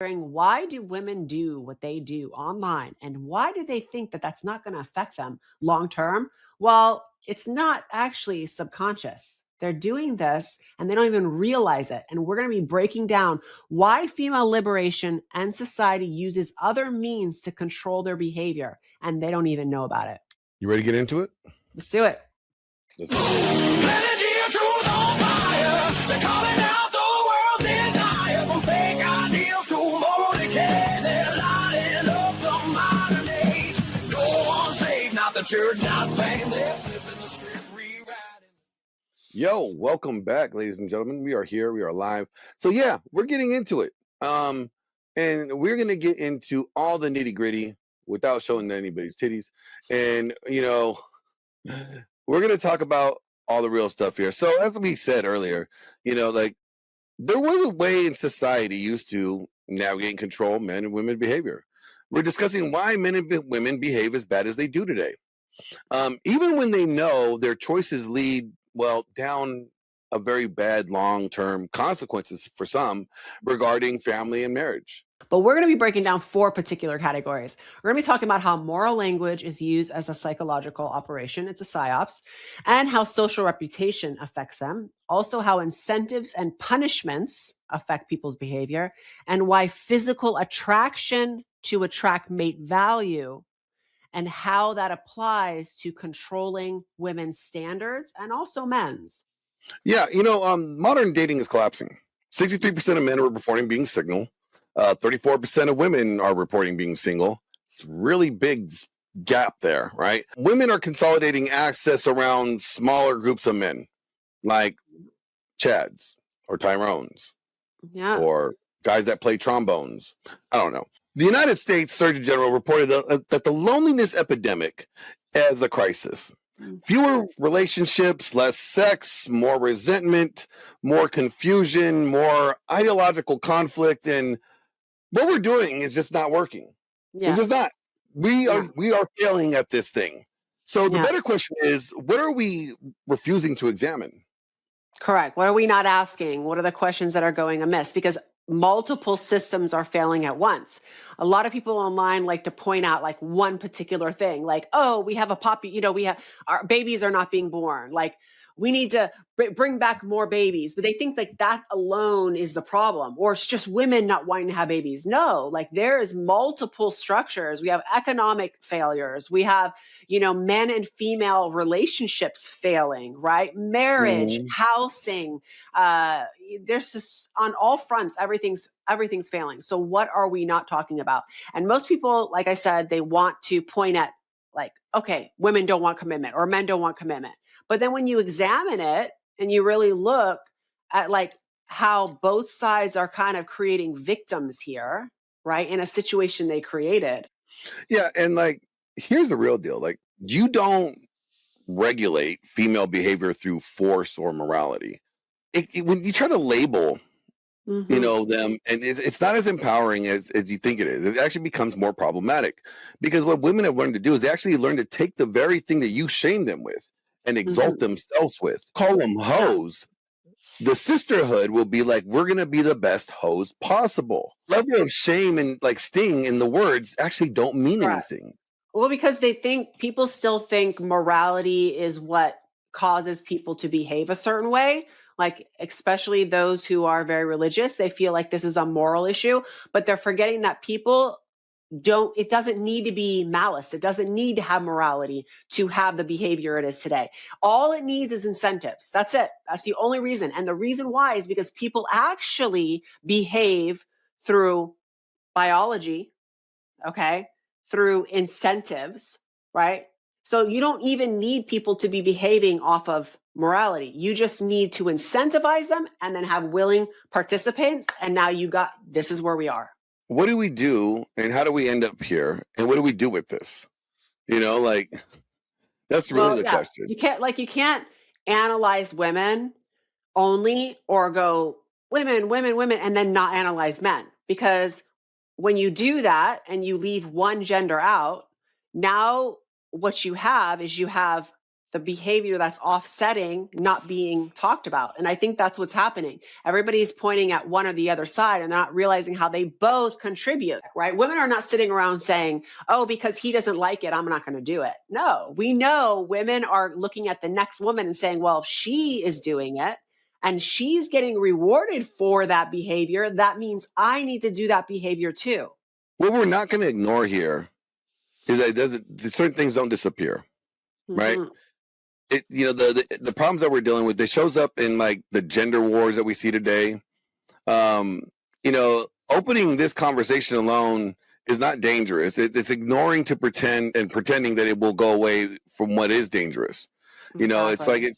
Why do women do what they do online, and why do they think that that's not going to affect them long term? Well, it's not actually subconscious. They're doing this and they don't even realize it. And we're going to be breaking down why female liberation and society uses other means to control their behavior, and they don't even know about it. You ready to get into it? Let's do it. Let's go. Energy of truth on fire. They're calling out the world's desire. From fake ideals to moral decay. They're lighting up the modern age. No one saved, not the church, not fame. They're flipping the script, rewriting. Yo, welcome back, ladies and gentlemen. We are here. We are live. So yeah, we're getting into it. And we're gonna get into all the nitty gritty without showing anybody's titties. And we're going to talk about all the real stuff here. So as we said earlier, like there was a way in society used to navigate and control men and women's behavior. We're discussing why men and women behave as bad as they do today. Even when they know their choices lead, down a very bad long-term consequences for some regarding family and marriage. But we're going to be breaking down 4 particular categories. We're going to be talking about how moral language is used as a psychological operation. It's a psyops. And how social reputation affects them. Also how incentives and punishments affect people's behavior. And why physical attraction to attract mate value and how that applies to controlling women's standards and also men's. Yeah, modern dating is collapsing. 63% of men are reporting being single. 34% of women are reporting being single. It's a really big gap there, right? Women are consolidating access around smaller groups of men, like Chads or Tyrones, or guys that play trombones. I don't know. The United States Surgeon General reported that the loneliness epidemic is a crisis. Fewer relationships, less sex, more resentment, more confusion, more ideological conflict, and what we're doing is just not working. Yeah. It's just not. We are failing at this thing. So the better question is, what are we refusing to examine? Correct. What are we not asking? What are the questions that are going amiss? Because multiple systems are failing at once. A lot of people online like to point out like one particular thing, like, oh, we have a poppy, our babies are not being born. Like we need to bring back more babies, but they think like that alone is the problem, or it's just women not wanting to have babies. No, like there is multiple structures. We have economic failures. We have, men and female relationships failing, right? Marriage, housing, there's just on all fronts, everything's failing. So what are we not talking about? And most people, like I said, they want to point at like, okay, women don't want commitment or men don't want commitment. But then when you examine it and you really look at like how both sides are kind of creating victims here, right? In a situation they created. Yeah. And like, here's the real deal. Like you don't regulate female behavior through force or morality. When you try to label, them, and it's not as empowering as you think it is. It actually becomes more problematic because what women have learned to do is they actually learn to take the very thing that you shame them with and exalt themselves with, call them hoes. The sisterhood will be like, we're going to be the best hoes possible. Level of shame and like sting in the words actually don't mean anything. Well, because people still think morality is what causes people to behave a certain way. Like, especially those who are very religious, they feel like this is a moral issue, but they're forgetting that it doesn't need to be malice. It doesn't need to have morality to have the behavior it is today. All it needs is incentives. That's it. That's the only reason. And the reason why is because people actually behave through biology, okay, through incentives, right? So you don't even need people to be behaving off of morality. You just need to incentivize them and then have willing participants. And now this is where we are. What do we do and how do we end up here? And what do we do with this? That's really the question. You can't analyze women only or go women, and then not analyze men. Because when you do that and you leave one gender out, now what you have the behavior that's offsetting not being talked about. And I think that's what's happening. Everybody's pointing at one or the other side and not realizing how they both contribute, right? Women are not sitting around saying, oh, because he doesn't like it, I'm not going to do it. No, we know women are looking at the next woman and saying, well, if she is doing it and she's getting rewarded for that behavior, that means I need to do that behavior too. What we're not going to ignore here is that certain things don't disappear, right? The problems that we're dealing with, it shows up in like the gender wars that we see today. Opening this conversation alone is not dangerous. It's ignoring to pretending that it will go away from what is dangerous. Exactly.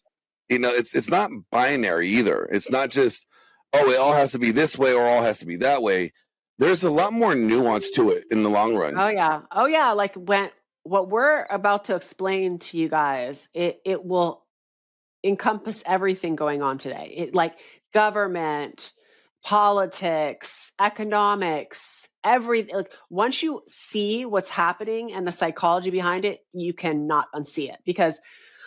It's not binary either. It's not just, oh, it all has to be this way or all has to be that way. There's a lot more nuance to it in the long run. Oh yeah. Like what we're about to explain to you guys, it will encompass everything going on today. It like government, politics, economics, everything. Like once you see what's happening and the psychology behind it, you cannot unsee it, because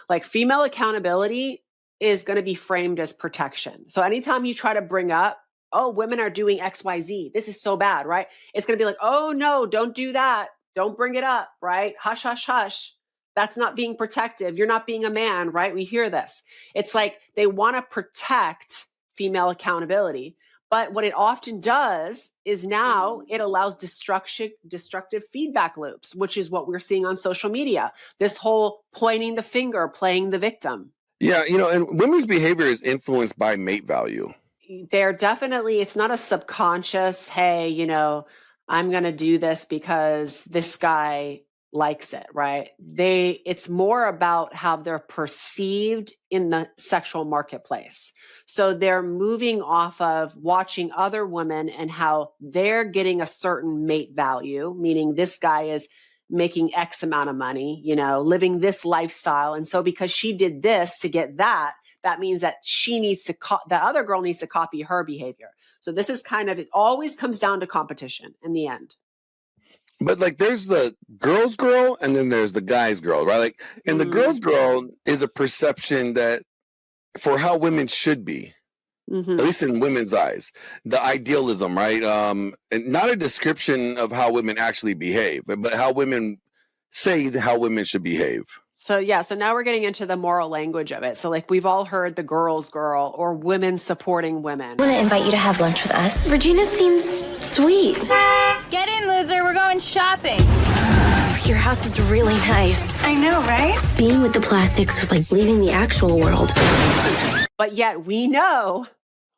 like female accountability is going to be framed as protection. So anytime you try to bring up, oh, women are doing XYZ, this is so bad, right? It's going to be like, oh no, don't do that. Don't bring it up, right? Hush, hush, hush. That's not being protective. You're not being a man, right? We hear this. It's like they want to protect female accountability. But what it often does is now it allows destructive feedback loops, which is what we're seeing on social media. This whole pointing the finger, playing the victim. Yeah, and women's behavior is influenced by mate value. They're definitely, it's not a subconscious, hey, I'm going to do this because this guy likes it, right? It's more about how they're perceived in the sexual marketplace. So they're moving off of watching other women and how they're getting a certain mate value, meaning this guy is making X amount of money, living this lifestyle. And so because she did this to get that, that means that she needs to, that other girl needs to copy her behavior. So this is it always comes down to competition in the end. But like there's the girl's girl and then there's the guy's girl, right? Like, and the girl's girl is a perception that for how women should be, at least in women's eyes, the idealism, right? And not a description of how women actually behave, but how women say how women should behave. So now we're getting into the moral language of it. So like we've all heard the girl's girl or women supporting women. I want to invite you to have lunch with us. Regina seems sweet. Get in, loser. We're going shopping. Your house is really nice. I know, right? Being with the plastics was like leaving the actual world. But yet we know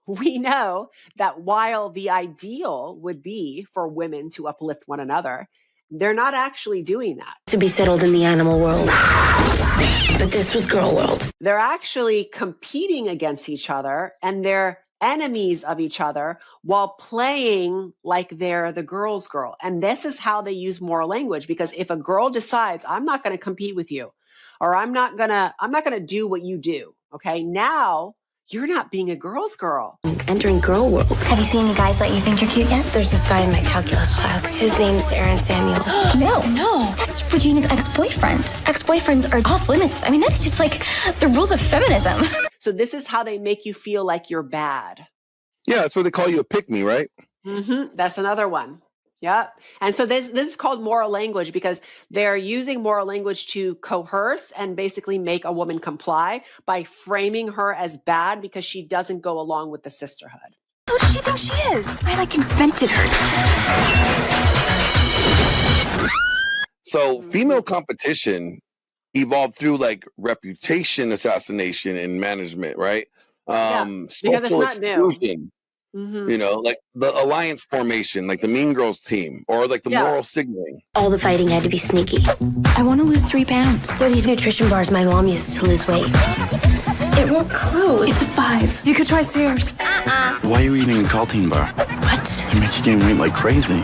that while the ideal would be for women to uplift one another, they're not actually doing that. To be settled in the animal world. But this was girl world. They're actually competing against each other and they're enemies of each other while playing like they're the girl's girl. And this is how they use moral language, because if a girl decides, I'm not going to compete with you, or I'm not going to do what you do. Okay. Now you're not being a girl's girl. Entering girl world. Have you seen any guys that you think are cute yet? There's this guy in my calculus class. His name's Aaron Samuels. No. That's Regina's ex-boyfriend. Ex-boyfriends are off limits. I mean, that's just like the rules of feminism. So this is how they make you feel like you're bad. Yeah, that's what they call you, a pick-me, right? That's another one. Yeah. And so this is called moral language because they're using moral language to coerce and basically make a woman comply by framing her as bad because she doesn't go along with the sisterhood. Who does she think she is? I invented her. So female competition evolved through like reputation assassination and management, right? Because it's Social not new. exclusion. Like the alliance formation, like the Mean Girls team, or like the moral signaling. All the fighting had to be sneaky. I want to lose 3 pounds. They're these nutrition bars my mom uses to lose weight. It won't close. It's a 5. You could try Sears. Why are you eating a Caltine bar? What? You make you gain weight like crazy.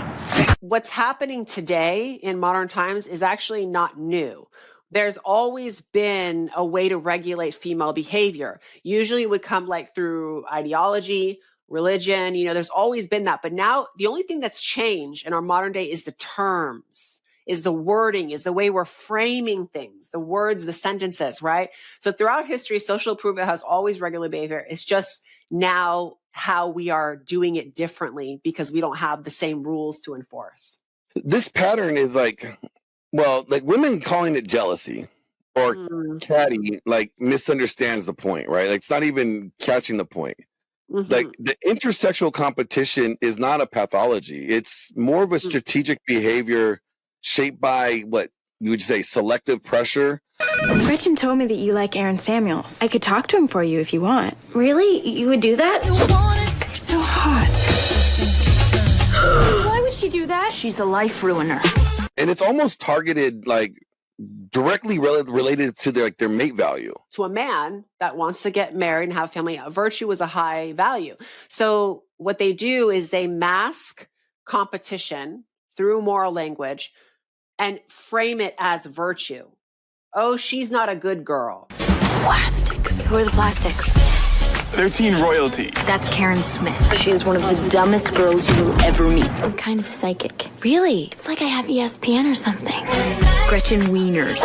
What's happening today in modern times is actually not new. There's always been a way to regulate female behavior. Usually it would come like through ideology, religion, there's always been that. But now the only thing that's changed in our modern day is the terms. is the wording, is the way we're framing things, the words, the sentences, right? So throughout history, social approval has always regulated behavior. It's just now how we are doing it differently because we don't have the same rules to enforce. This pattern is like, well, like women calling it jealousy or catty, like misunderstands the point, right? Like it's not even catching the point. Like the intersexual competition is not a pathology. It's more of a strategic behavior shaped by what you would say selective pressure. Gretchen told me that you like Aaron Samuels. I could talk to him for you if you want. Really? You would do that? You're so hot. Why would she do that? She's a life ruiner. And it's almost targeted like directly related to their mate value. To a man that wants to get married and have a family, virtue is a high value. So what they do is they mask competition through moral language and frame it as virtue. Oh, she's not a good girl. Plastics. Who are the plastics? They're teen royalty. That's Karen Smith. She is one of the dumbest girls you will ever meet. I'm kind of psychic. Really? It's like I have ESPN or something. Gretchen Wieners.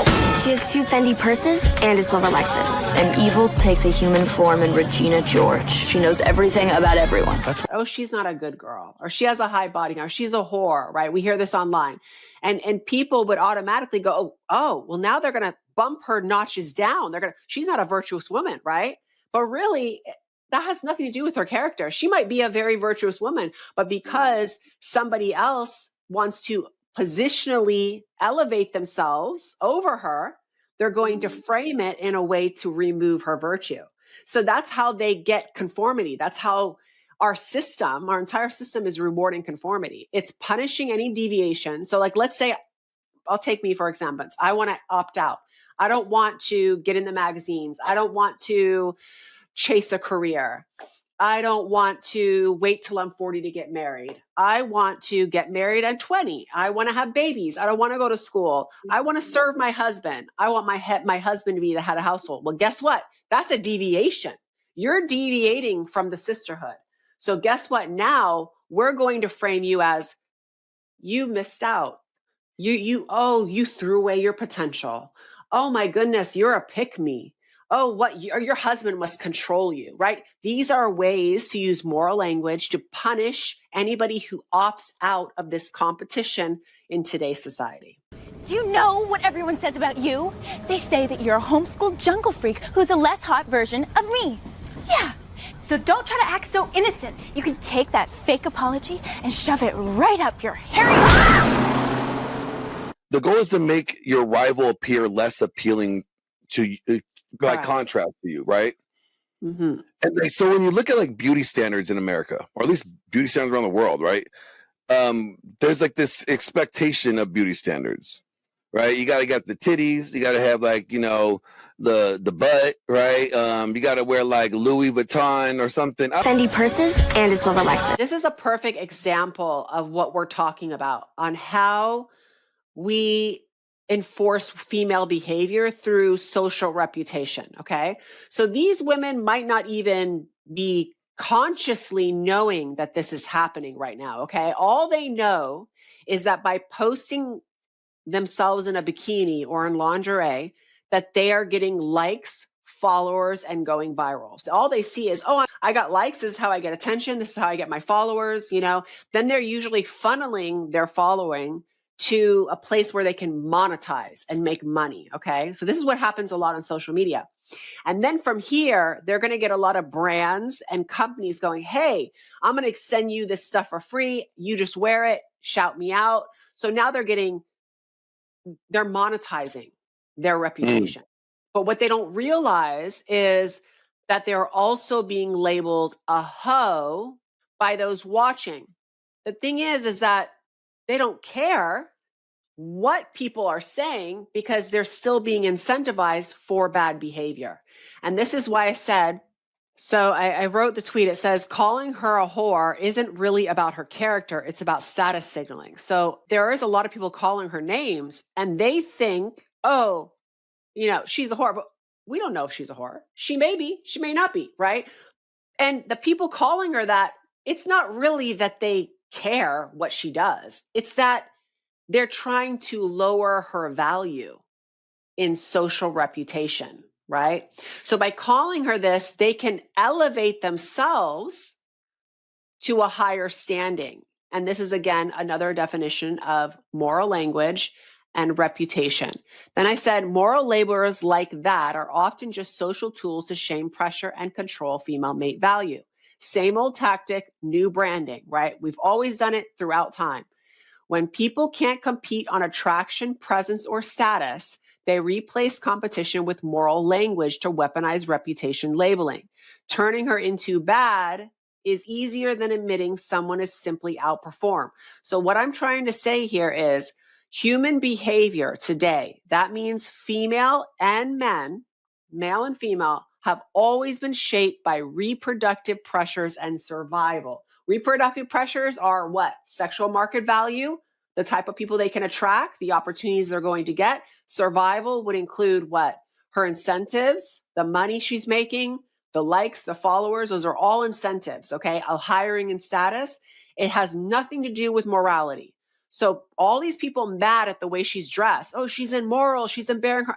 She has 2 Fendi purses and a silver Lexus. And evil takes a human form in Regina George. She knows everything about everyone. Oh, she's not a good girl, or she has a high body count, or she's a whore, right? We hear this online. And people would automatically go, oh, well, now they're going to bump her notches down. She's not a virtuous woman, right? But really, that has nothing to do with her character. She might be a very virtuous woman, but because somebody else wants to positionally elevate themselves over her, they're going to frame it in a way to remove her virtue. So that's how they get conformity. That's how our entire system is rewarding conformity. It's punishing any deviation. So like, let's say, I'll take me for example. I want to opt out. I don't want to get in the magazines. I don't want to chase a career. I don't want to wait till I'm 40 to get married. I want to get married at 20. I want to have babies. I don't want to go to school. I want to serve my husband. I want my husband to be the head of household. Well, guess what? That's a deviation. You're deviating from the sisterhood. So guess what? Now we're going to frame you as you missed out. You threw away your potential. Oh my goodness, you're a pick-me. Oh, your husband must control you, right? These are ways to use moral language to punish anybody who opts out of this competition in today's society. Do you know what everyone says about you? They say that you're a homeschooled jungle freak who's a less hot version of me. Yeah, so don't try to act so innocent. You can take that fake apology and shove it right up your hairy... The goal is to make your rival appear less appealing to you, by contrast to you, right? And so when you look at like beauty standards in America, or at least beauty standards around the world, right? There's like this expectation of beauty standards, right? You got to get the titties, you got to have like, the butt, right? You got to wear like Louis Vuitton or something. Fendi purses and a silver Lexus. This is a perfect example of what we're talking about on how we enforce female behavior through social reputation. Okay. So these women might not even be consciously knowing that this is happening right now. Okay. All they know is that by posting themselves in a bikini or in lingerie, that they are getting likes, followers, and going viral. So all they see is, oh, I got likes. This is how I get attention. This is how I get my followers. Then they're usually funneling their following to a place where they can monetize and make money. Okay. So this is what happens a lot on social media. And then from here, they're going to get a lot of brands and companies going, hey, I'm going to send you this stuff for free. You just wear it, shout me out. So now they're monetizing their reputation. But what they don't realize is that they're also being labeled a hoe by those watching. The thing is that they don't care what people are saying because they're still being incentivized for bad behavior. And this is why I said, so I wrote the tweet. It says, calling her a whore isn't really about her character. It's about status signaling. So there is a lot of people calling her names and they think, oh, she's a whore, but we don't know if she's a whore. She may be, she may not be, right? And the people calling her that, it's not really that they care what she does. It's that they're trying to lower her value in social reputation, right? So by calling her this, they can elevate themselves to a higher standing. And this is, again, another definition of moral language and reputation. Then I said moral labels like that are often just social tools to shame, pressure, and control female mate value. Same old tactic, new branding, right? We've always done it throughout time. When people can't compete on attraction, presence, or status, they replace competition with moral language to weaponize reputation labeling. Turning her into bad is easier than admitting someone is simply outperformed. So what I'm trying to say here is human behavior today, that means female and men, male and female, have always been shaped by reproductive pressures and survival. Reproductive pressures are what? Sexual market value, the type of people they can attract, the opportunities they're going to get. Survival would include what? Her incentives, the money she's making, the likes, the followers, those are all incentives, okay? A hiring and status. It has nothing to do with morality. So all these people mad at the way she's dressed. Oh, she's immoral. She's embarrassing her.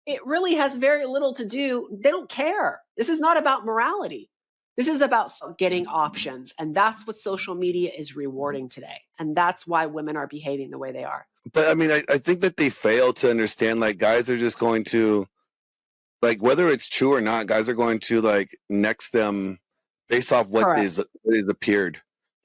It really has very little to do. They don't care. This is not about morality. This is about getting options. And that's what social media is rewarding today. And that's why women are behaving the way they are. But I mean, I think that they fail to understand, like, guys are just going to, like, whether it's true or not, guys are going to, like, next them based off what is appeared.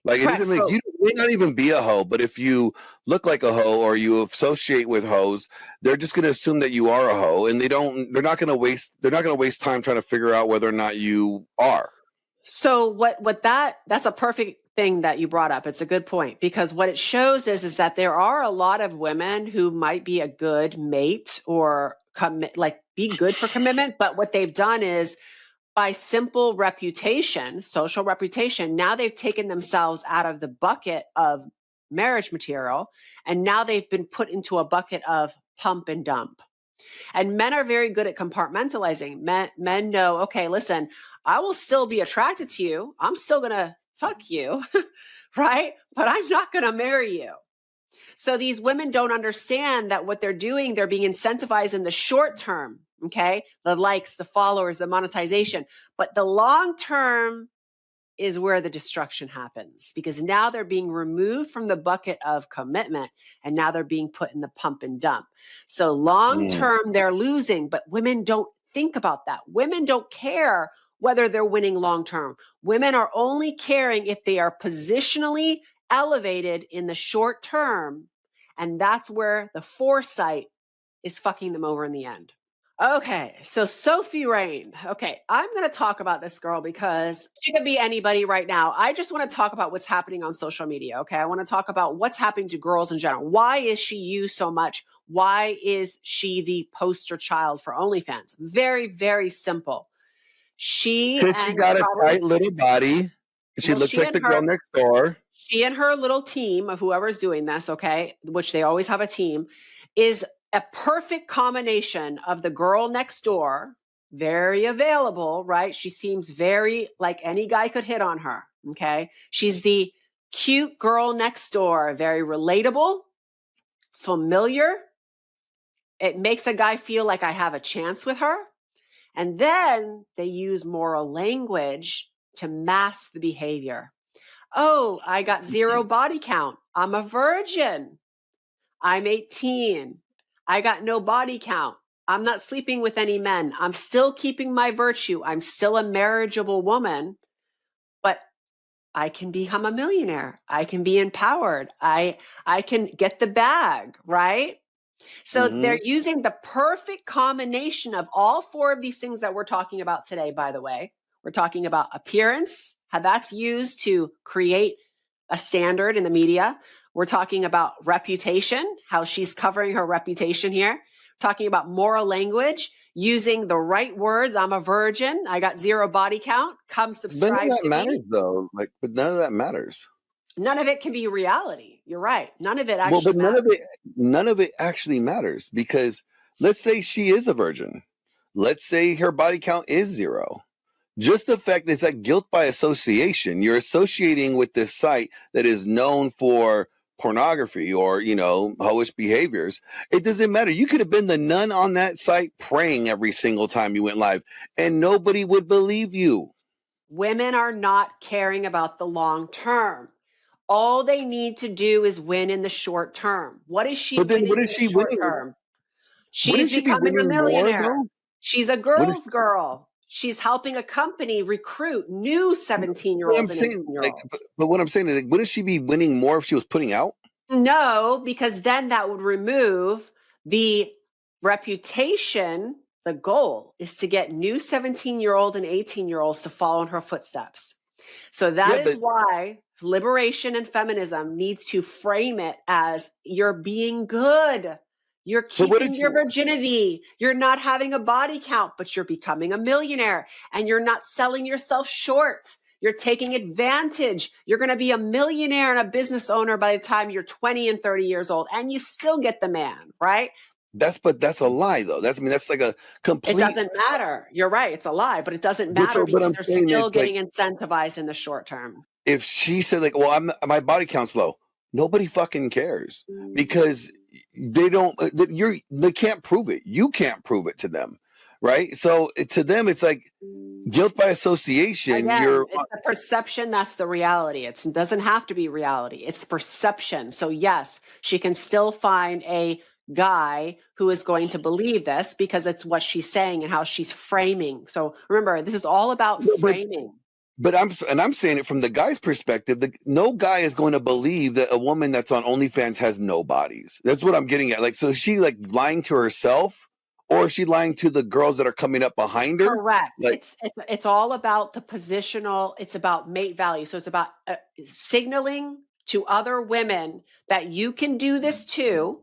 Like, Correct. it doesn't make, you may not even be a hoe, but if you look like a hoe or you associate with hoes, they're just going to assume that you are a hoe, and they're not going to waste time trying to figure out whether or not you are. So that's a perfect thing that you brought up. It's a good point, because what it shows is that there are a lot of women who might be a good mate or be good for commitment. But what they've done is, by simple reputation, social reputation, now they've taken themselves out of the bucket of marriage material. And now they've been put into a bucket of pump and dump. And men are very good at compartmentalizing. Men know, okay, listen, I will still be attracted to you. I'm still going to fuck you, right? But I'm not going to marry you. So these women don't understand that what they're doing, they're being incentivized in the short term, okay? The likes, the followers, the monetization. But the long term is where the destruction happens, because now they're being removed from the bucket of commitment and now they're being put in the pump and dump. So long term, they're losing, but women don't think about that. Women don't care whether they're winning long term. Women are only caring if they are positionally elevated in the short term. And that's where the foresight is fucking them over in the end. Okay, so Sophie Rain. Okay, I'm going to talk about this girl because she could be anybody right now. I just want to talk about what's happening on social media, okay? I want to talk about what's happening to girls in general. Why is she used so much? Why is she the poster child for OnlyFans? Very, very simple. Because she got a tight little body. She looks like the girl next door. She and her little team of whoever's doing this, okay, which they always have a team, is a perfect combination of the girl next door, very available, right? She seems very like any guy could hit on her, okay? She's the cute girl next door, very relatable, familiar. It makes a guy feel like I have a chance with her. And then they use moral language to mask the behavior. Oh, I got 0 body count. I'm a virgin. I'm 18. I got no body count. I'm not sleeping with any men. I'm still keeping my virtue. I'm still a marriageable woman, but I can become a millionaire. I can be empowered. I can get the bag, right? So they're using the perfect combination of all 4 of these things that we're talking about today, by the way. We're talking about appearance, how that's used to create a standard in the media. We're talking about reputation, how she's covering her reputation here. We're talking about moral language, using the right words. I'm a virgin. I got 0 body count. Come subscribe to me. None of that matters, though. But none of that matters. None of it can be reality. You're right. None of it actually matters. None of it actually matters, because let's say she is a virgin. Let's say her body count is 0. Just the fact that it's like guilt by association. You're associating with this site that is known for pornography or, hoish behaviors. It doesn't matter. You could have been the nun on that site praying every single time you went live and nobody would believe you. Women are not caring about the long term. All they need to do is win in the short term. What is she winning in the short term? She's She be becoming a winning more, millionaire. though? She's a girl's girl. She's helping a company recruit new 17-year-olds and 18-year-olds. But what I'm saying is, wouldn't she be winning more if she was putting out? No, because then that would remove the reputation. The goal is to get new 17-year-old and 18-year-olds to follow in her footsteps. So that is why liberation and feminism needs to frame it as you're being good. You're keeping your virginity. You're not having a body count, but you're becoming a millionaire and you're not selling yourself short. You're taking advantage. You're going to be a millionaire and a business owner by the time you're 20 and 30 years old, and you still get the man, right? That's a lie, though. That's like a complete. It doesn't matter. You're right. It's a lie, but it doesn't matter because they're still getting incentivized in the short term. If she said well, my body count's low, nobody fucking cares because they can't prove it. You can't prove it to them, right? So to them, it's like guilt by association. Again, it's the perception. That's the reality. It doesn't have to be reality. It's perception. So yes, she can still find a guy who is going to believe this because it's what she's saying and how she's framing. So remember, this is all about framing. But I'm saying it from the guy's perspective. No guy is going to believe that a woman that's on OnlyFans has no bodies. That's what I'm getting at. So is she lying to herself, or is she lying to the girls that are coming up behind her? Correct. It's all about the positional. It's about mate value. So it's about signaling to other women that you can do this too,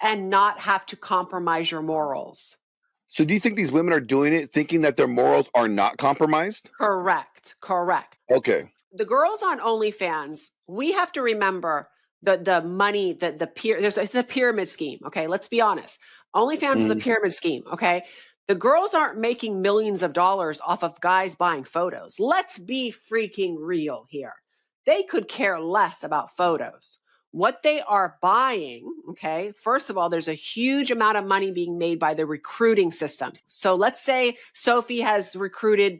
and not have to compromise your morals. So do you think these women are doing it thinking that their morals are not compromised? Correct. Okay. The girls on OnlyFans, we have to remember the money, it's a pyramid scheme. Okay. Let's be honest. OnlyFans is a pyramid scheme. Okay. The girls aren't making millions of dollars off of guys buying photos. Let's be freaking real here. They could care less about photos. What they are buying, okay, first of all, there's a huge amount of money being made by the recruiting systems. So let's say Sophie has recruited,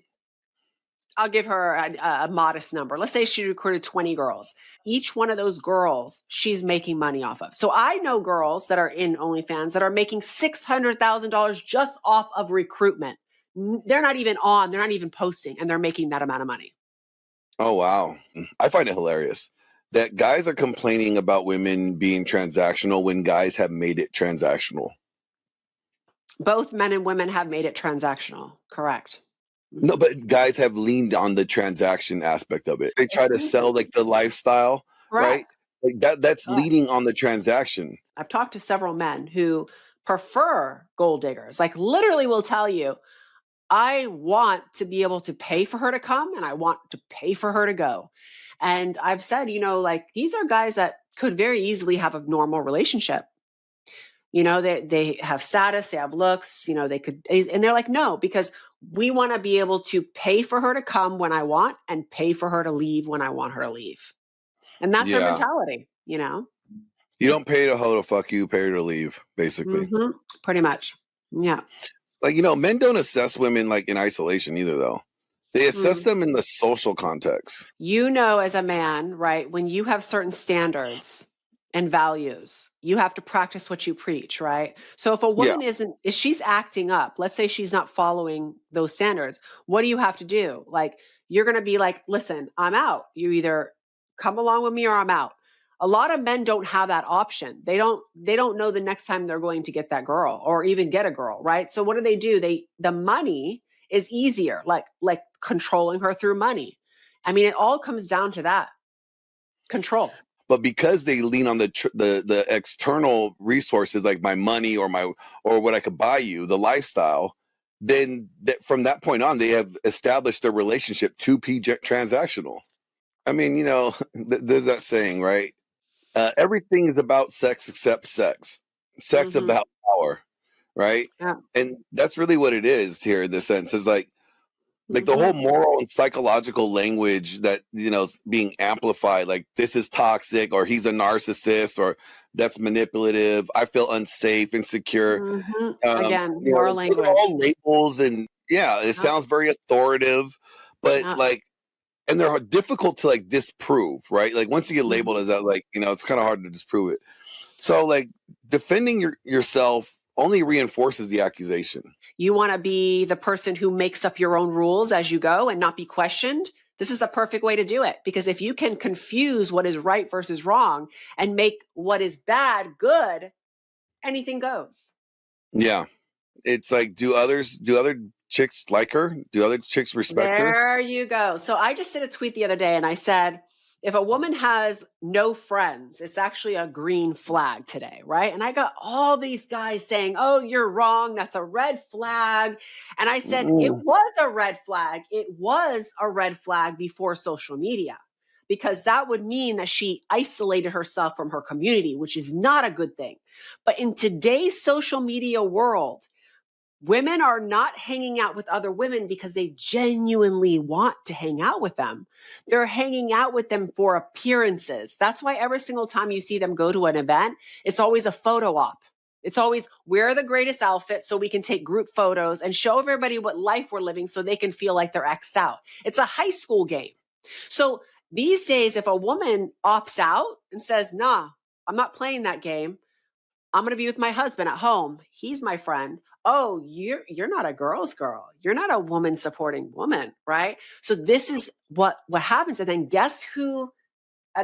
I'll give her a modest number. Let's say she recruited 20 girls. Each one of those girls, she's making money off of. So I know girls that are in OnlyFans that are making $600,000 just off of recruitment. They're not even posting, and they're making that amount of money. Oh, wow. I find it hilarious that guys are complaining about women being transactional when guys have made it transactional. Both men and women have made it transactional. Correct. No, but guys have leaned on the transaction aspect of it. They try to sell the lifestyle, right? That's leading on the transaction. I've talked to several men who prefer gold diggers, literally will tell you, I want to be able to pay for her to come and I want to pay for her to go. And I've said, these are guys that could very easily have a normal relationship. They have status, they have looks, they could, and they're like, no, because we want to be able to pay for her to come when I want and pay for her to leave when I want her to leave. And that's their mentality, You don't pay the hoe to fuck you, pay her to leave, basically. Mm-hmm. Pretty much. Yeah. Men don't assess women in isolation either, though. They assess them in the social context. As a man, right, when you have certain standards and values, you have to practice what you preach, right? So if a woman if she's acting up, let's say she's not following those standards, what do you have to do? You're going to be listen, I'm out. You either come along with me or I'm out. A lot of men don't have that option. They don't know the next time they're going to get that girl or even get a girl, right? So what do? The money is easier, like controlling her through money. I mean, it all comes down to that control. But because they lean on the external resources like my money or what I could buy you, the lifestyle, then from that point on, they have established their relationship to be transactional. I mean, there's that saying, right? Everything is about sex except sex. Sex about power, right? Yeah. And that's really what it is here in this sense. It's Like the whole moral and psychological language that, is being amplified, like this is toxic, or he's a narcissist, or that's manipulative. I feel unsafe, insecure. Again, moral Those are language. all labels, and it sounds very authoritative, but and they're difficult to like disprove, right? Like once you get labeled as that, like, it's kind of hard to disprove it. So like defending yourself only reinforces the accusation. You want to be the person who makes up your own rules as you go and not be questioned. This is the perfect way to do it, because if you can confuse what is right versus wrong and make what is bad good, anything goes. Yeah. It's like, do other chicks like her? Do other chicks respect her? There you go. So I just did a tweet the other day and I said, if a woman has no friends, it's actually a green flag today, right? And I got all these guys saying, oh, you're wrong. That's a red flag. And I said, it was a red flag. It was a red flag before social media, because that would mean that she isolated herself from her community, which is not a good thing. But in today's social media world, women are not hanging out with other women because they genuinely want to hang out with them. They're hanging out with them for appearances. That's why every single time you see them go to an event, it's always a photo op. It's always, wear the greatest outfit so we can take group photos and show everybody what life we're living so they can feel like they're X'd out. It's a high school game. So these days, if a woman opts out and says, nah, I'm not playing that game, I'm going to be with my husband at home. He's my friend. Oh, you're not a girl's girl. You're not a woman supporting woman, right? So this is what happens. And then guess who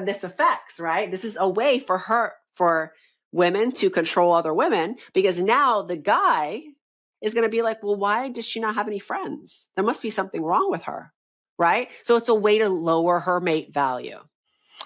this affects, right? This is a way for women to control other women, because now the guy is going to be like, well, why does she not have any friends? There must be something wrong with her, right? So it's a way to lower her mate value.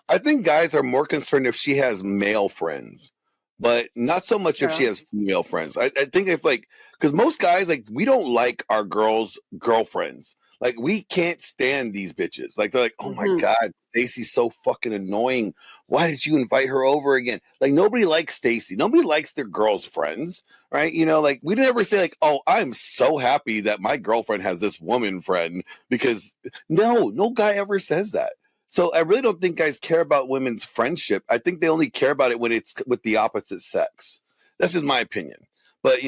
I think guys are more concerned if she has male friends, but not so much if she has female friends. I think if like, because most guys, like, we don't like our girlfriends. Like, we can't stand these bitches. Like, they're like, oh my God, Stacy's so fucking annoying. Why did you invite her over again? Like, nobody likes Stacy. Nobody likes their girl's friends, right? Like, we never say like, oh, I'm so happy that my girlfriend has this woman friend, because no guy ever says that. So I really don't think guys care about women's friendship. I think they only care about it when it's with the opposite sex. That's just my opinion. But,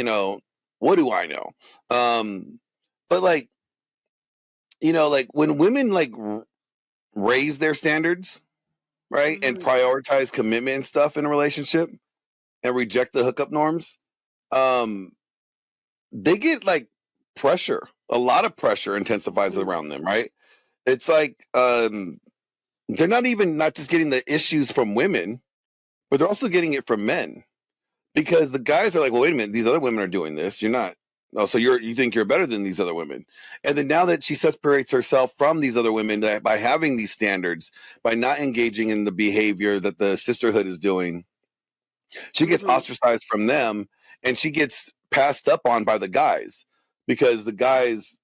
what do I know? But like, like when women like raise their standards, right, and prioritize commitment and stuff in a relationship and reject the hookup norms, they get like pressure. A lot of pressure intensifies around them, right? It's like, they're not just getting the issues from women, but they're also getting it from men, because the guys are like, well, wait a minute, these other women are doing this. You're not. Oh, so you think you're better than these other women. And then now that she separates herself from these other women by having these standards, by not engaging in the behavior that the sisterhood is doing, she gets ostracized from them, and she gets passed up on by the guys, because the guys,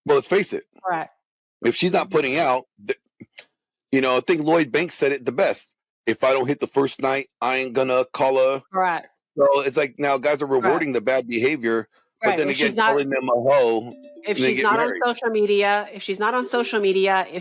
well, let's face it. Right. If she's not putting out, I think Lloyd Banks said it the best. If I don't hit the first night, I ain't gonna call her. Right. So it's like now guys are rewarding the bad behavior, but then again, calling them a hoe. If she's not on social media, if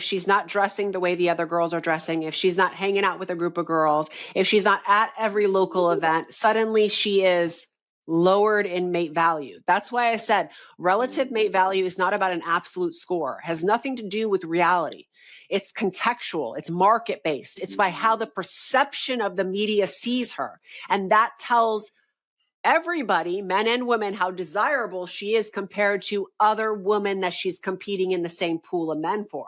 she's not dressing the way the other girls are dressing, if she's not hanging out with a group of girls, if she's not at every local event, suddenly she is lowered in mate value. That's why I said relative mate value is not about an absolute score. It has nothing to do with reality. It's contextual. It's market-based. It's by how the perception of the media sees her. And that tells everybody, men and women, how desirable she is compared to other women that she's competing in the same pool of men for.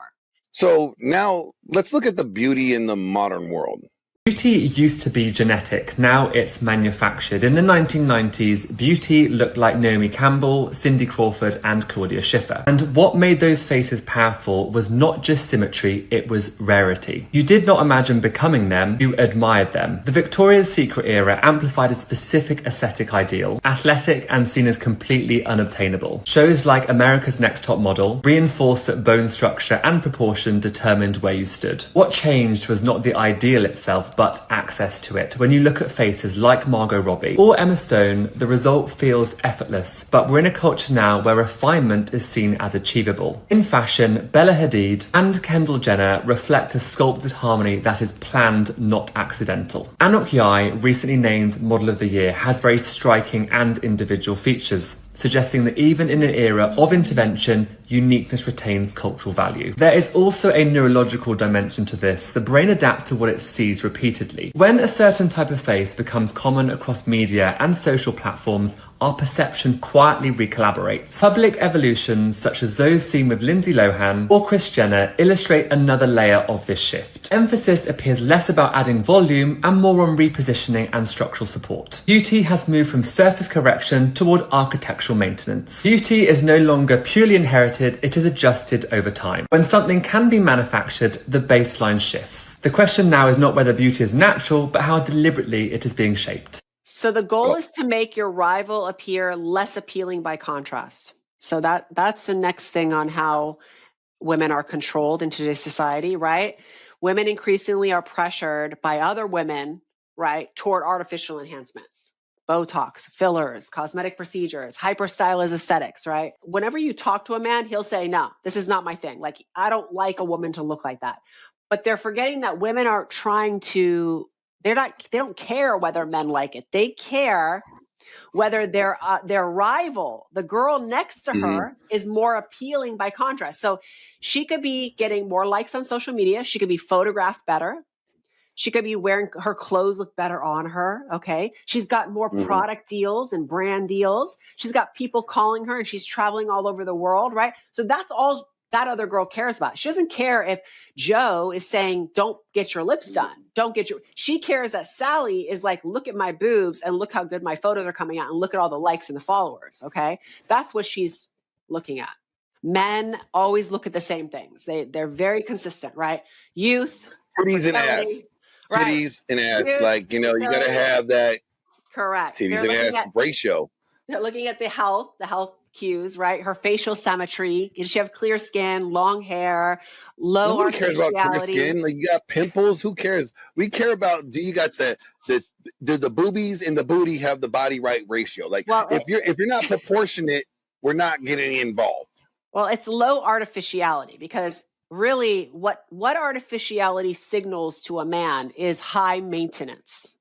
So now let's look at the beauty in the modern world. Beauty used to be genetic, now it's manufactured. In the 1990s, beauty looked like Naomi Campbell, Cindy Crawford and Claudia Schiffer. And what made those faces powerful was not just symmetry, it was rarity. You did not imagine becoming them, you admired them. The Victoria's Secret era amplified a specific aesthetic ideal, athletic and seen as completely unobtainable. Shows like America's Next Top Model reinforced that bone structure and proportion determined where you stood. What changed was not the ideal itself, love, but access to it. When you look at faces like Margot Robbie or Emma Stone, the result feels effortless, but we're in a culture now where refinement is seen as achievable. In fashion, Bella Hadid and Kendall Jenner reflect a sculpted harmony that is planned, not accidental. Anok Yai, recently named Model of the Year, has very striking and individual features, suggesting that even in an era of intervention, uniqueness retains cultural value. There is also a neurological dimension to this. The brain adapts to what it sees repeatedly. When a certain type of face becomes common across media and social platforms, our perception quietly recollaborates. Public evolutions, such as those seen with Lindsay Lohan or Kris Jenner, illustrate another layer of this shift. Emphasis appears less about adding volume and more on repositioning and structural support. Beauty has moved from surface correction toward architectural maintenance. Beauty is no longer purely inherited, it is adjusted over time. When something can be manufactured, the baseline shifts. The question now is not whether beauty is natural, but how deliberately it is being shaped. So the goal is to make your rival appear less appealing by contrast. So that's the next thing on how women are controlled in today's society, right? Women increasingly are pressured by other women, right, toward artificial enhancements. Botox, fillers, cosmetic procedures, hyper-stylized aesthetics, right? Whenever you talk to a man, he'll say, no, this is not my thing. Like, I don't like a woman to look like that. But they're forgetting that women are trying to, they don't care whether men like it. They care whether their rival, the girl next to her, is more appealing by contrast. So she could be getting more likes on social media. She could be photographed better. She could be wearing her clothes look better on her. Okay. She's got more product deals and brand deals. She's got people calling her and she's traveling all over the world. Right. So that's all that other girl cares about. She doesn't care if Joe is saying, don't get your lips done. She cares that Sally is like, look at my boobs and look how good my photos are coming out and look at all the likes and the followers. Okay. That's what she's looking at. Men always look at the same things. They're very consistent, right? Youth. Titties and ass. Right. Titties and ass. Like, you got to have that. Correct. Titties and ass ratio. They're looking at the health cues, right? Her facial symmetry. Does she have clear skin, long hair, low Nobody cares about clear skin. Like, you got pimples. Who cares? We care about, do you got the boobies and the booty have the body right ratio? Like, well, if you're not proportionate, we're not getting involved. Well, it's low artificiality, because really what artificiality signals to a man is high maintenance.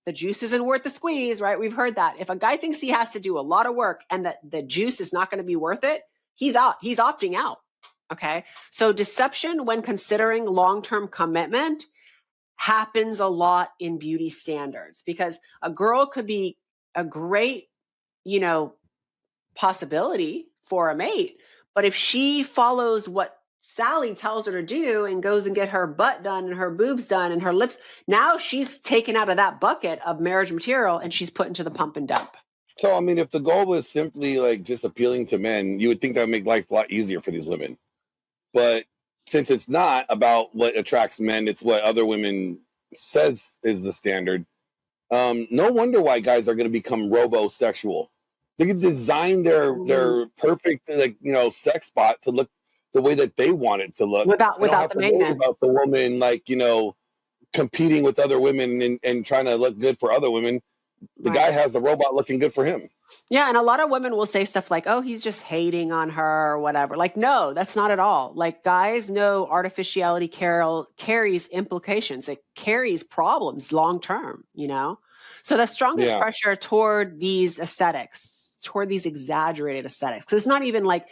The juice isn't worth the squeeze, right? We've heard that. If a guy thinks he has to do a lot of work and that the juice is not going to be worth it, he's out. He's opting out. Okay. So deception when considering long-term commitment happens a lot in beauty standards, because a girl could be a great, possibility for a mate. But if she follows what Sally tells her to do and goes and get her butt done and her boobs done and her lips, now she's taken out of that bucket of marriage material and she's put into the pump and dump. So, I mean, if the goal was simply like just appealing to men, you would think that would make life a lot easier for these women. But since it's not about what attracts men, it's what other women says is the standard. No wonder why guys are going to become robosexual. They can design their perfect, sex spot to look the way that they want it to look without the maintenance. About the woman, competing with other women and trying to look good for other women. The guy has the robot looking good for him. Yeah. And a lot of women will say stuff like, oh, he's just hating on her or whatever. Like, no, that's not at all. Like, guys know artificiality carries implications. It carries problems long-term, So the strongest pressure toward these aesthetics, toward these exaggerated aesthetics, because it's not even like,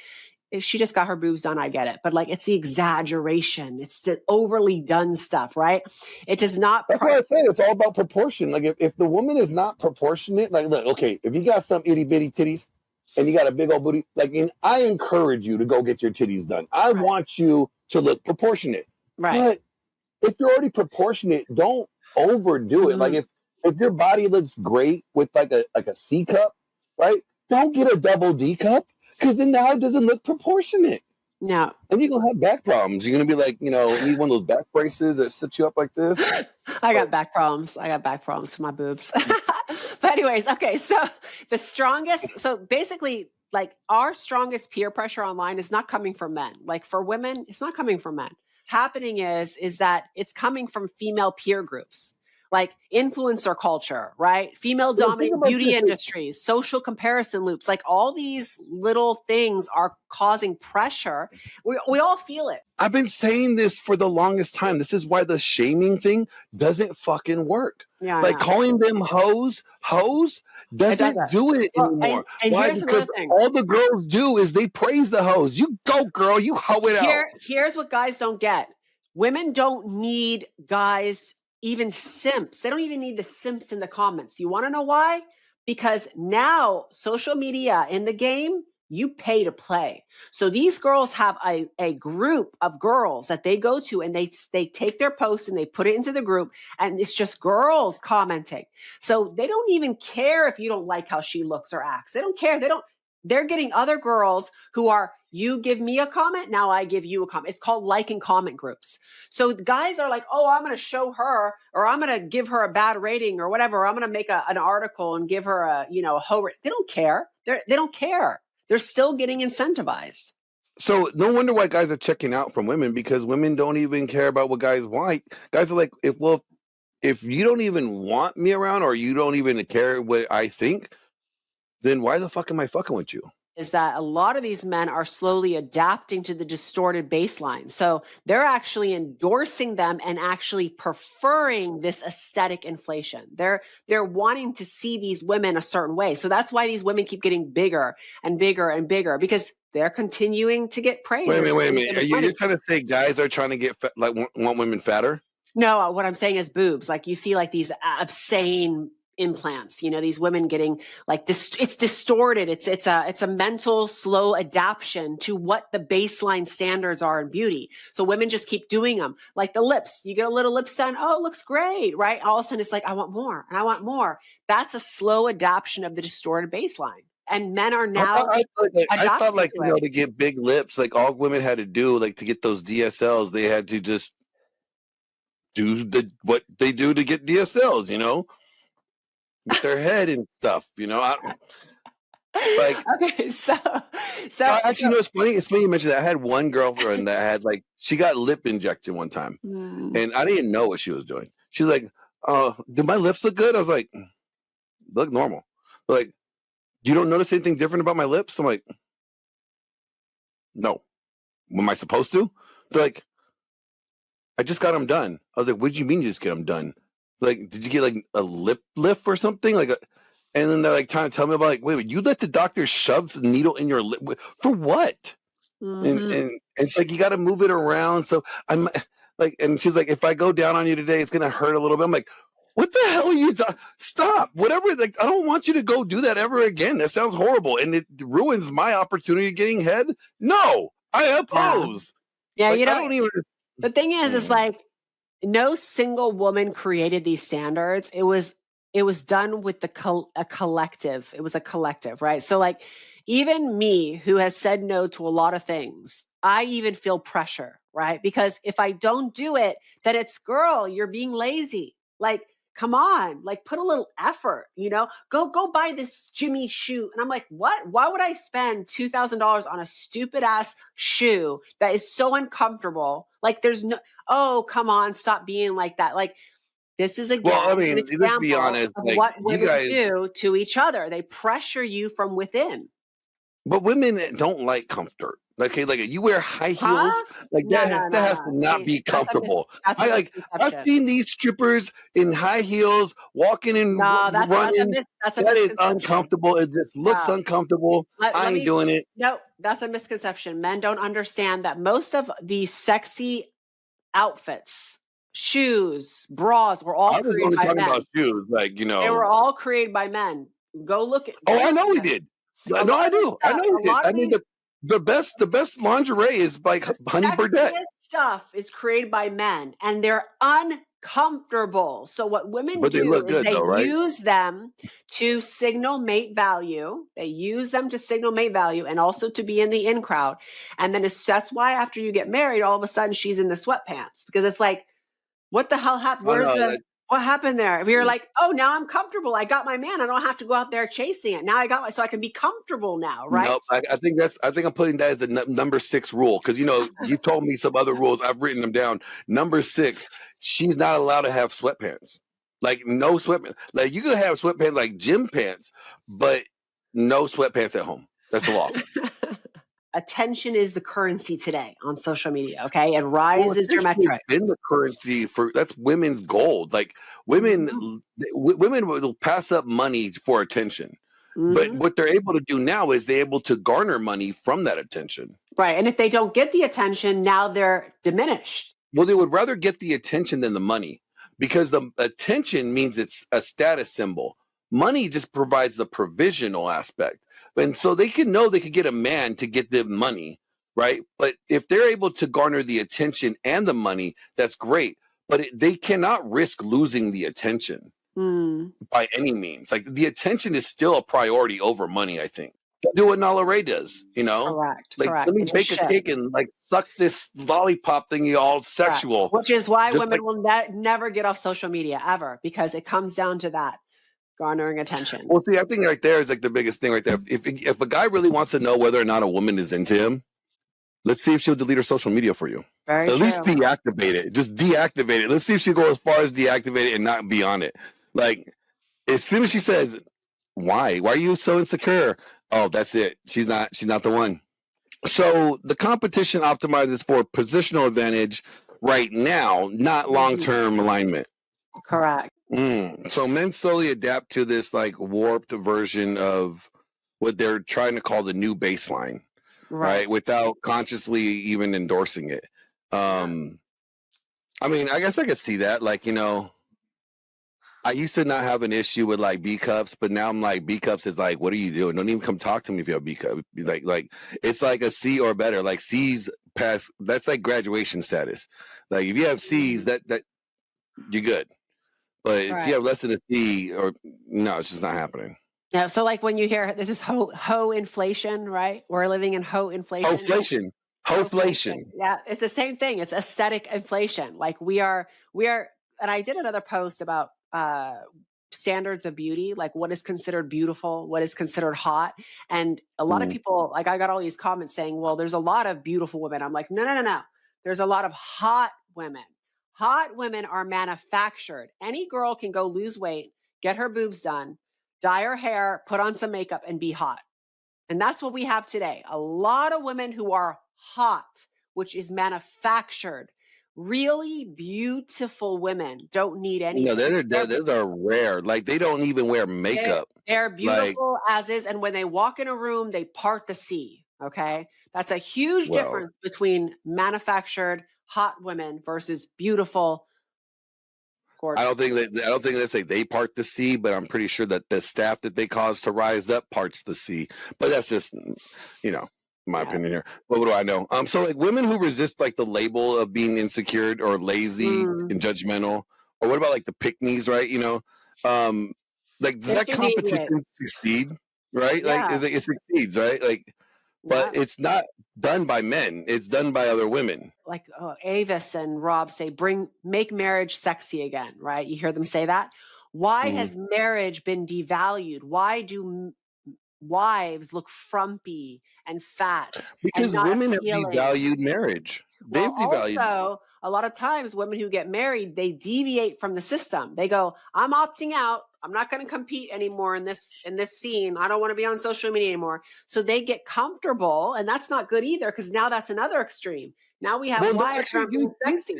if she just got her boobs done, I get it. But it's the exaggeration. It's the overly done stuff, right? It does not. That's why I said it's all about proportion. Like if the woman is not proportionate, like, look, okay, if you got some itty bitty titties and you got a big old booty, I encourage you to go get your titties done. I want you to look proportionate. Right. But if you're already proportionate, don't overdo it. Like if your body looks great with like a C cup, right? Don't get a double D cup. Because then now it doesn't look proportionate. No. And you're going to have back problems. You're going to be like, need one of those back braces that sit you up like this. I got back problems for my boobs. But anyways, okay. So basically, our strongest peer pressure online is not coming from men. Like for women, it's not coming from men. What's happening is that it's coming from female peer groups. like influencer culture, right? Female dominated beauty industries, social comparison loops, like all these little things are causing pressure. We all feel it. I've been saying this for the longest time. This is why the shaming thing doesn't fucking work. Yeah, like calling them hoes doesn't do it anymore. And why? Because all the girls do is they praise the hoes. You go, girl, you hoe it out. Here's what guys don't get. Women don't need guys, even simps. They don't even need the simps in the comments. You want to know why? Because now social media in the game, you pay to play. So these girls have a group of girls that they go to, and they take their posts and they put it into the group, and it's just girls commenting. So they don't even care if you don't like how she looks or acts. They don't care. They're getting other girls who are, you give me a comment, now I give you a comment. It's called like and comment groups. So guys are like, oh, I'm going to show her, or I'm going to give her a bad rating or whatever. Or I'm going to make an article and give her a hoe. They don't care. They don't care. They're still getting incentivized. So no wonder why guys are checking out from women, because women don't even care about what guys want. Guys are like, if you don't even want me around, or you don't even care what I think, then why the fuck am I fucking with you? Is that a lot of these men are slowly adapting to the distorted baseline. So they're actually endorsing them and actually preferring this aesthetic inflation. They're wanting to see these women a certain way. So that's why these women keep getting bigger and bigger and bigger, because they're continuing to get praise. Wait a minute. Are you're trying to say guys are trying to get want women fatter? No, what I'm saying is boobs. Like you see like these obscene implants, these women getting like it's distorted. It's a mental slow adaptation to what the baseline standards are in beauty. So women just keep doing them. Like the lips, you get a little lips done. Oh, it looks great, right? All of a sudden it's like, I want more and I want more. That's a slow adaptation of the distorted baseline. And men are now. I thought to get big lips, like all women had to do, like to get those DSLs, they had to just do what they do to get DSLs, with their head and stuff, okay, so actually, it's funny. It's funny you mentioned that. I had one girlfriend that had she got lip injection one time, and I didn't know what she was doing. She's like, "Did my lips look good?" I was like, "Look normal." Like, you don't notice anything different about my lips? I'm like, "No." Am I supposed to? They're like, "I just got them done." I was like, "What do you mean you just get them done? Like, did you get a lip lift or something?" And then they're trying to tell me about wait, you let the doctor shove the needle in your lip for what? Mm-hmm. And she's like, you got to move it around. So I'm and she's like, if I go down on you today, it's gonna hurt a little bit. I'm like, what the hell are you? Stop! Whatever. I don't want you to go do that ever again. That sounds horrible, and it ruins my opportunity of getting head. No, I oppose. Yeah, I don't even. The thing is no single woman created these standards. It was done with a collective. It was a collective, right? So even me, who has said no to a lot of things, I even feel pressure, right? Because if I don't do it, then it's, girl, you're being lazy. Come on, put a little effort, go buy this Jimmy shoe. And I'm like, what? Why would I spend $2,000 on a stupid ass shoe that is so uncomfortable? There's no, oh, come on, stop being like that. This is an example let's be honest, of what women do to each other. They pressure you from within. But women don't like comfort. Okay, you wear high heels, that has to not be comfortable. I've seen these strippers in high heels walking and running. That is uncomfortable. It just looks uncomfortable. I ain't doing it. No, that's a misconception. Men don't understand that most of these sexy outfits, shoes, bras were all created by men. About shoes, They were all created by men. Go look at. Oh, I know we did. No, I do. I know we did. I mean, the best lingerie is by Honey Burdette. This stuff is created by men, and they're uncomfortable. So what women do is they use them to signal mate value. They use them to signal mate value, and also to be in the in crowd. And then that's why after you get married, all of a sudden she's in the sweatpants, because it's like, what the hell happened? What happened there? If you're like, oh, now I'm comfortable. I got my man. I don't have to go out there chasing it. Now I got so I can be comfortable now, right? Nope. I think I'm putting that as the number 6 rule, because you told me some other rules. I've written them down. Number 6, she's not allowed to have sweatpants. Like no sweatpants. Like you could have sweatpants like gym pants, but no sweatpants at home. That's the law. Attention is the currency today on social media. Okay. And Well, rise is your essentially, metric. it's been the currency that's women's gold. Like women, women will pass up money for attention. But what they're able to do now is they're able to garner money from that attention. Right. And if they don't get the attention, now they're diminished. Well, they would rather get the attention than the money, because the attention means it's a status symbol. Money just provides the provisional aspect. And so they can know they could get a man to get them money, right? But if they're able to garner the attention and the money, that's great. But they cannot risk losing the attention by any means. Like the attention is still a priority over money, I think. Do what Nala Ray does, you know? Correct. Like, correct. let me bake a cake and like suck this lollipop thingy all sexual. Which is why Just women will never get off social media ever, because it comes down to that, garnering attention. Well, see, I think right there is like the biggest thing right there. If a guy really wants to know whether or not a woman is into him, let's see if she'll delete her social media for you. Very At true. least deactivate it. Just deactivate it. Let's see if she'll go as far as deactivate it and not be on it. Like, as soon as she says, why are you so insecure? Oh, that's it. She's not the one. So the competition optimizes for positional advantage right now, not long-term alignment. Correct. So men slowly adapt to this like warped version of what they're trying to call the new baseline, right? Without consciously even endorsing it. I mean, I guess I could see that. Like, you know, I used to not have an issue with like B cups, but now I'm like, B cups is like, what are you doing? Don't even come talk to me if you have B cup. Like it's like a C or better. Like C's pass. That's like graduation status. Like if you have C's, that you're good. But if you have less than a C, or no, it's just not happening. Yeah. So like when you hear this is ho inflation, right? We're living in ho inflation. Hoflation. Yeah, it's the same thing. It's aesthetic inflation. Like we are, and I did another post about standards of beauty, like what is considered beautiful, what is considered hot. And a lot of people, like I got all these comments saying, well, there's a lot of beautiful women. I'm like, no. There's a lot of hot women. Hot women are manufactured. Any girl can go lose weight, get her boobs done, dye her hair, put on some makeup, and be hot. And that's what we have today. A lot of women who are hot, which is manufactured. Really beautiful women don't need anything. No, those are rare. Like they don't even wear makeup. They're beautiful as is. And when they walk in a room, they part the sea. Okay. That's a huge difference between manufactured hot women versus beautiful, gorgeous. I don't think they say they part the sea, but I'm pretty sure that the staff that they cause to rise up parts the sea. But that's just, you know, my opinion here. But what do I know? So like women who resist like the label of being insecure or lazy and judgmental, or what about like the pick-me's, right? You know, like does that competition succeed, right? Yeah. Like it succeeds, right? Like, but it's not done by men; it's done by other women. Like Avis and Rob say, make marriage sexy again, right? You hear them say that. Why has marriage been devalued? Why do wives look frumpy and fat? Because women have devalued marriage. They've devalued. Also, a lot of times women who get married, they deviate from the system. They go, I'm opting out. I'm not going to compete anymore in this scene. I don't want to be on social media anymore. So they get comfortable, and that's not good either, because now that's another extreme. Now we have wives who are being sexy.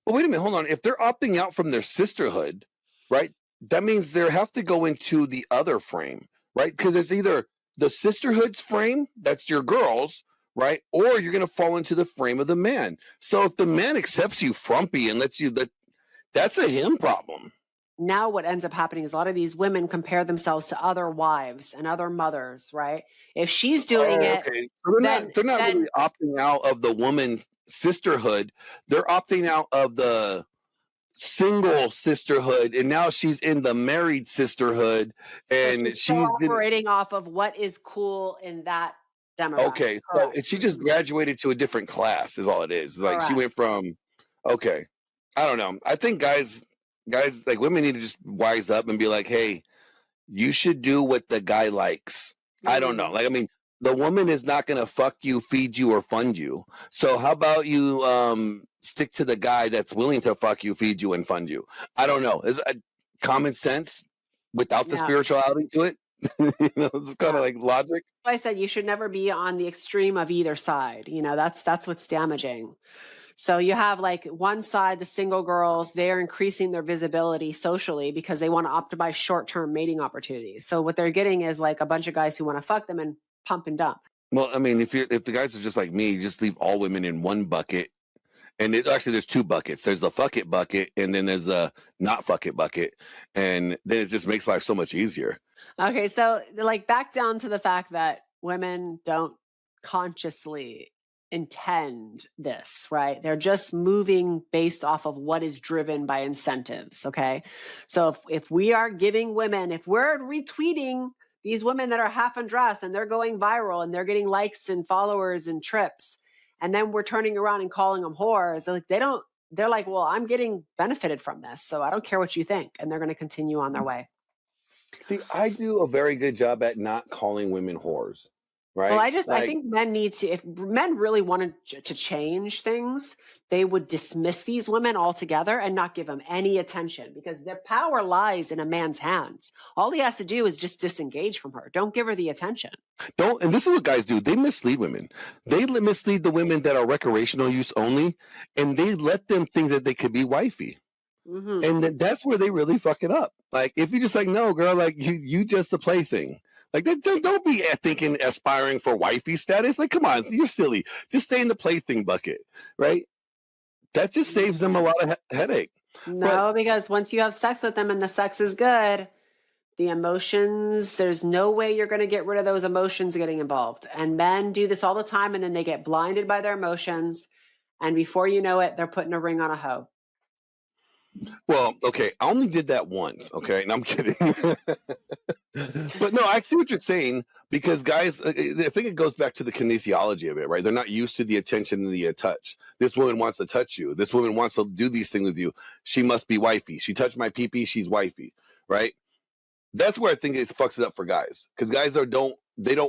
But wait a minute, hold on. If they're opting out from their sisterhood, right, that means they have to go into the other frame, right? Because it's either the sisterhood's frame, that's your girls, right? Or you're going to fall into the frame of the man. So if the man accepts you frumpy and lets you, that's a him problem. Now what ends up happening is a lot of these women compare themselves to other wives and other mothers, right? If she's doing it, so they're not really opting out of the woman's sisterhood. They're opting out of the single sisterhood, and now she's in the married sisterhood, and she's operating off of what is cool in that demographic. Okay, so she just graduated to a different class is all it is. Like she went from I don't know. I think guys like women need to just wise up and be like, hey, you should do what the guy likes. I don't know. Like, I mean, the woman is not going to fuck you, feed you, or fund you. So how about you stick to the guy that's willing to fuck you, feed you, and fund you? I don't know. common sense without the Yeah. spirituality to it. It's kind of like logic. I said you should never be on the extreme of either side. That's what's damaging. So you have like one side, the single girls, they're increasing their visibility socially because they want to optimize short-term mating opportunities. So what they're getting is like a bunch of guys who want to fuck them and pump and dump. Well, I mean, if the guys are just like me, just leave all women in one bucket. And actually, there's two buckets. There's the fuck it bucket, and then there's the not fuck it bucket. And then it just makes life so much easier. Okay, so like back down to the fact that women don't consciously intend this, right? They're just moving based off of what is driven by incentives, okay? So if we are giving women, if we're retweeting these women that are half undressed and they're going viral and they're getting likes and followers and trips, and then we're turning around and calling them whores, they're like, well, I'm getting benefited from this, so I don't care what you think. And they're going to continue on their way. See, I do a very good job at not calling women whores, right? Well, I think men need to, if men really wanted to change things, they would dismiss these women altogether and not give them any attention because their power lies in a man's hands. All he has to do is just disengage from her. Don't give her the attention. And this is what guys do. They mislead women. They mislead the women that are recreational use only, and they let them think that they could be wifey. Mm-hmm. And that's where they really fuck it up. Like, if you just like, no, girl, like you just a plaything. Like, don't be thinking, aspiring for wifey status. Like, come on, you're silly. Just stay in the plaything bucket, right? That just saves them a lot of headache. No, because once you have sex with them and the sex is good, the emotions, there's no way you're going to get rid of those emotions getting involved. And men do this all the time, and then they get blinded by their emotions. And before you know it, they're putting a ring on a hoe. Well, okay, I only did that once, okay? And I'm kidding. But no, I see what you're saying, because guys, I think it goes back to the kinesiology of it, right? They're not used to the attention and the touch. This woman wants to touch you. This woman wants to do these things with you. She must be wifey. She touched my pee-pee, she's wifey, right? That's where I think it fucks it up for guys, because guys don't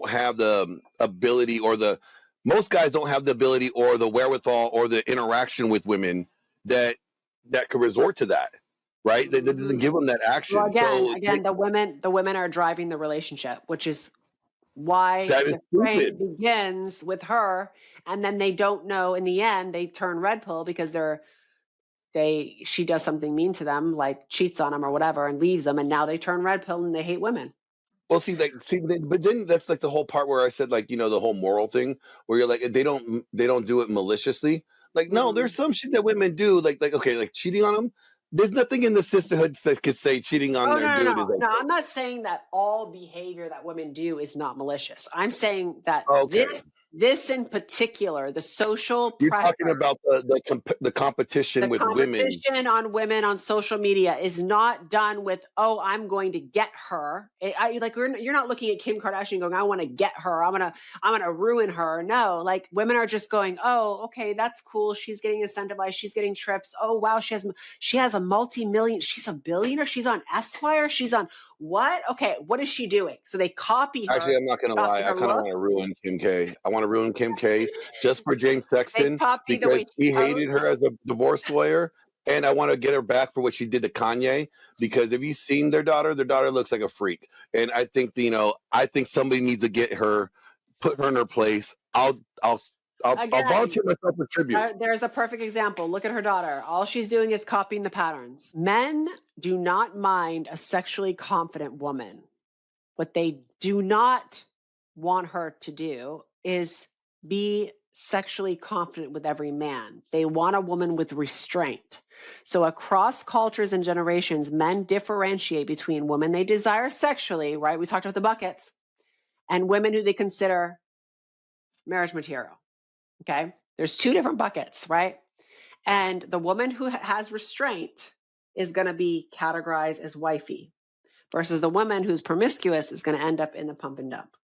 have the ability, or most guys don't have the ability or the wherewithal or the interaction with women that could resort to that, right? That doesn't give them that action. Well, again, the women are driving the relationship, which is why the frame begins with her, and then they don't know. In the end, they turn red pill because she does something mean to them, like cheats on them or whatever, and leaves them, and now they turn red pill and they hate women. Well, but then that's like the whole part where I said, like, the whole moral thing, where you're like, they don't do it maliciously. Like, no, there's some shit that women do, like okay, like cheating on them. There's nothing in the sisterhood that could say cheating on their dude is okay. No, I'm not saying that all behavior that women do is not malicious. I'm saying that this in particular, the social You're pressure, talking about the competition with women. The competition on women on social media is not done with, oh, I'm going to get her. You're not looking at Kim Kardashian going, I want to get her. I'm gonna ruin her. No, like, women are just going, oh, okay, that's cool. She's getting incentivized. She's getting trips. Oh, wow, she has a multi-million. She's a billionaire. She's on Esquire. She's on what? Okay, what is she doing? So they copy her. Actually, I'm not going to lie. I kind of want to ruin Kim K. I want to ruin Kim K just for James Sexton, because he hated her as a divorce lawyer. And I want to get her back for what she did to Kanye, because if you've seen their daughter looks like a freak. And I think, I think somebody needs to get her, put her in her place. I'll volunteer myself for tribute. There's a perfect example. Look at her daughter. All she's doing is copying the patterns. Men do not mind a sexually confident woman. What they do not want her to do is be sexually confident with every man. They want a woman with restraint. So across cultures and generations, men differentiate between women they desire sexually, right? We talked about the buckets, and women who they consider marriage material. Okay. There's two different buckets, right? And the woman who has restraint is going to be categorized as wifey, versus the woman who's promiscuous is going to end up in the pump and dump.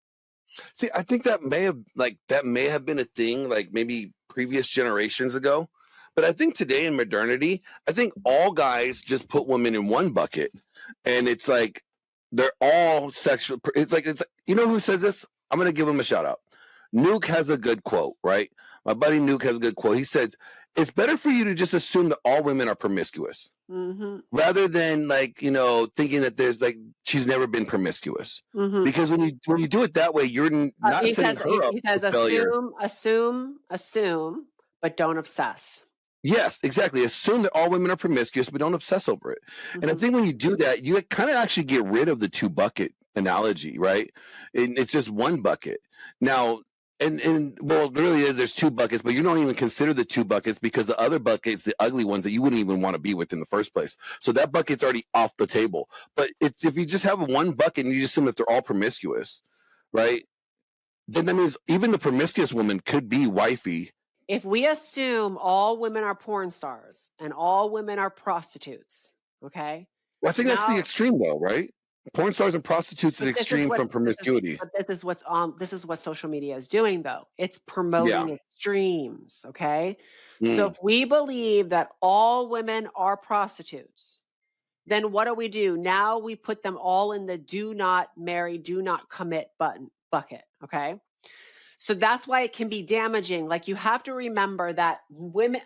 See, I think that may have been a thing, like maybe previous generations ago. But I think today in modernity, I think all guys just put women in one bucket, and it's like they're all sexual. It's who says this? I'm going to give him a shout out. Nuke has a good quote, right? My buddy Nuke has a good quote. He says, it's better for you to just assume that all women are promiscuous rather than like, thinking that there's like, she's never been promiscuous. Because when you do it that way, you're not setting her up for failure. Assume, but don't obsess. Yes, exactly. Assume that all women are promiscuous, but don't obsess over it. And I think when you do that, you kind of actually get rid of the 2-bucket analogy, right? And it's just 1 bucket. Now, and well, it really is, there's 2 buckets, but you don't even consider the 2 buckets because the other buckets, the ugly ones that you wouldn't even want to be with in the first place. So that bucket's already off the table. But it's if you just have 1 bucket and you assume that they're all promiscuous, right? Then that means even the promiscuous woman could be wifey. If we assume all women are porn stars and all women are prostitutes, okay? Well, I think that's the extreme though, right? Porn stars and prostitutes is extreme from promiscuity. But this is what social media is doing though. It's promoting extremes, okay? So if we believe that all women are prostitutes, then what do? Now we put them all in the do not marry, do not commit bucket, okay? So that's why it can be damaging. Like, you have to remember that women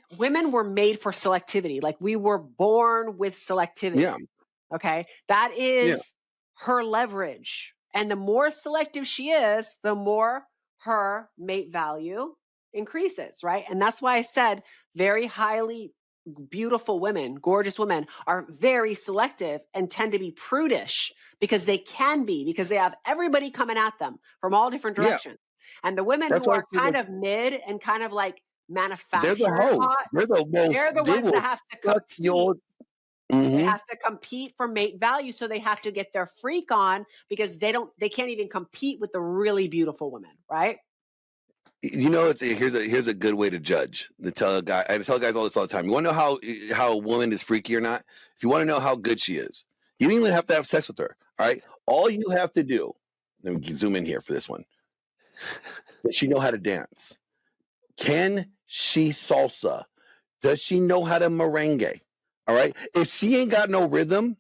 were made for selectivity. Like, we were born with selectivity. Yeah. Okay. That is her leverage. And the more selective she is, the more her mate value increases, right? And that's why I said very highly beautiful women, gorgeous women are very selective and tend to be prudish because they have everybody coming at them from all different directions. And the women who are kind of mid and kind of like manufactured, they're the ones that have to compete. They have to compete for mate value, so they have to get their freak on because they can't even compete with the really beautiful women, right? Here's a good way to judge. I tell guys all this all the time. You want to know how a woman is freaky or not? If you want to know how good she is, you don't even have to have sex with her. All right, all you have to do. Let me zoom in here for this one. Does she know how to dance? Can she salsa? Does she know how to merengue? All right. If she ain't got no rhythm,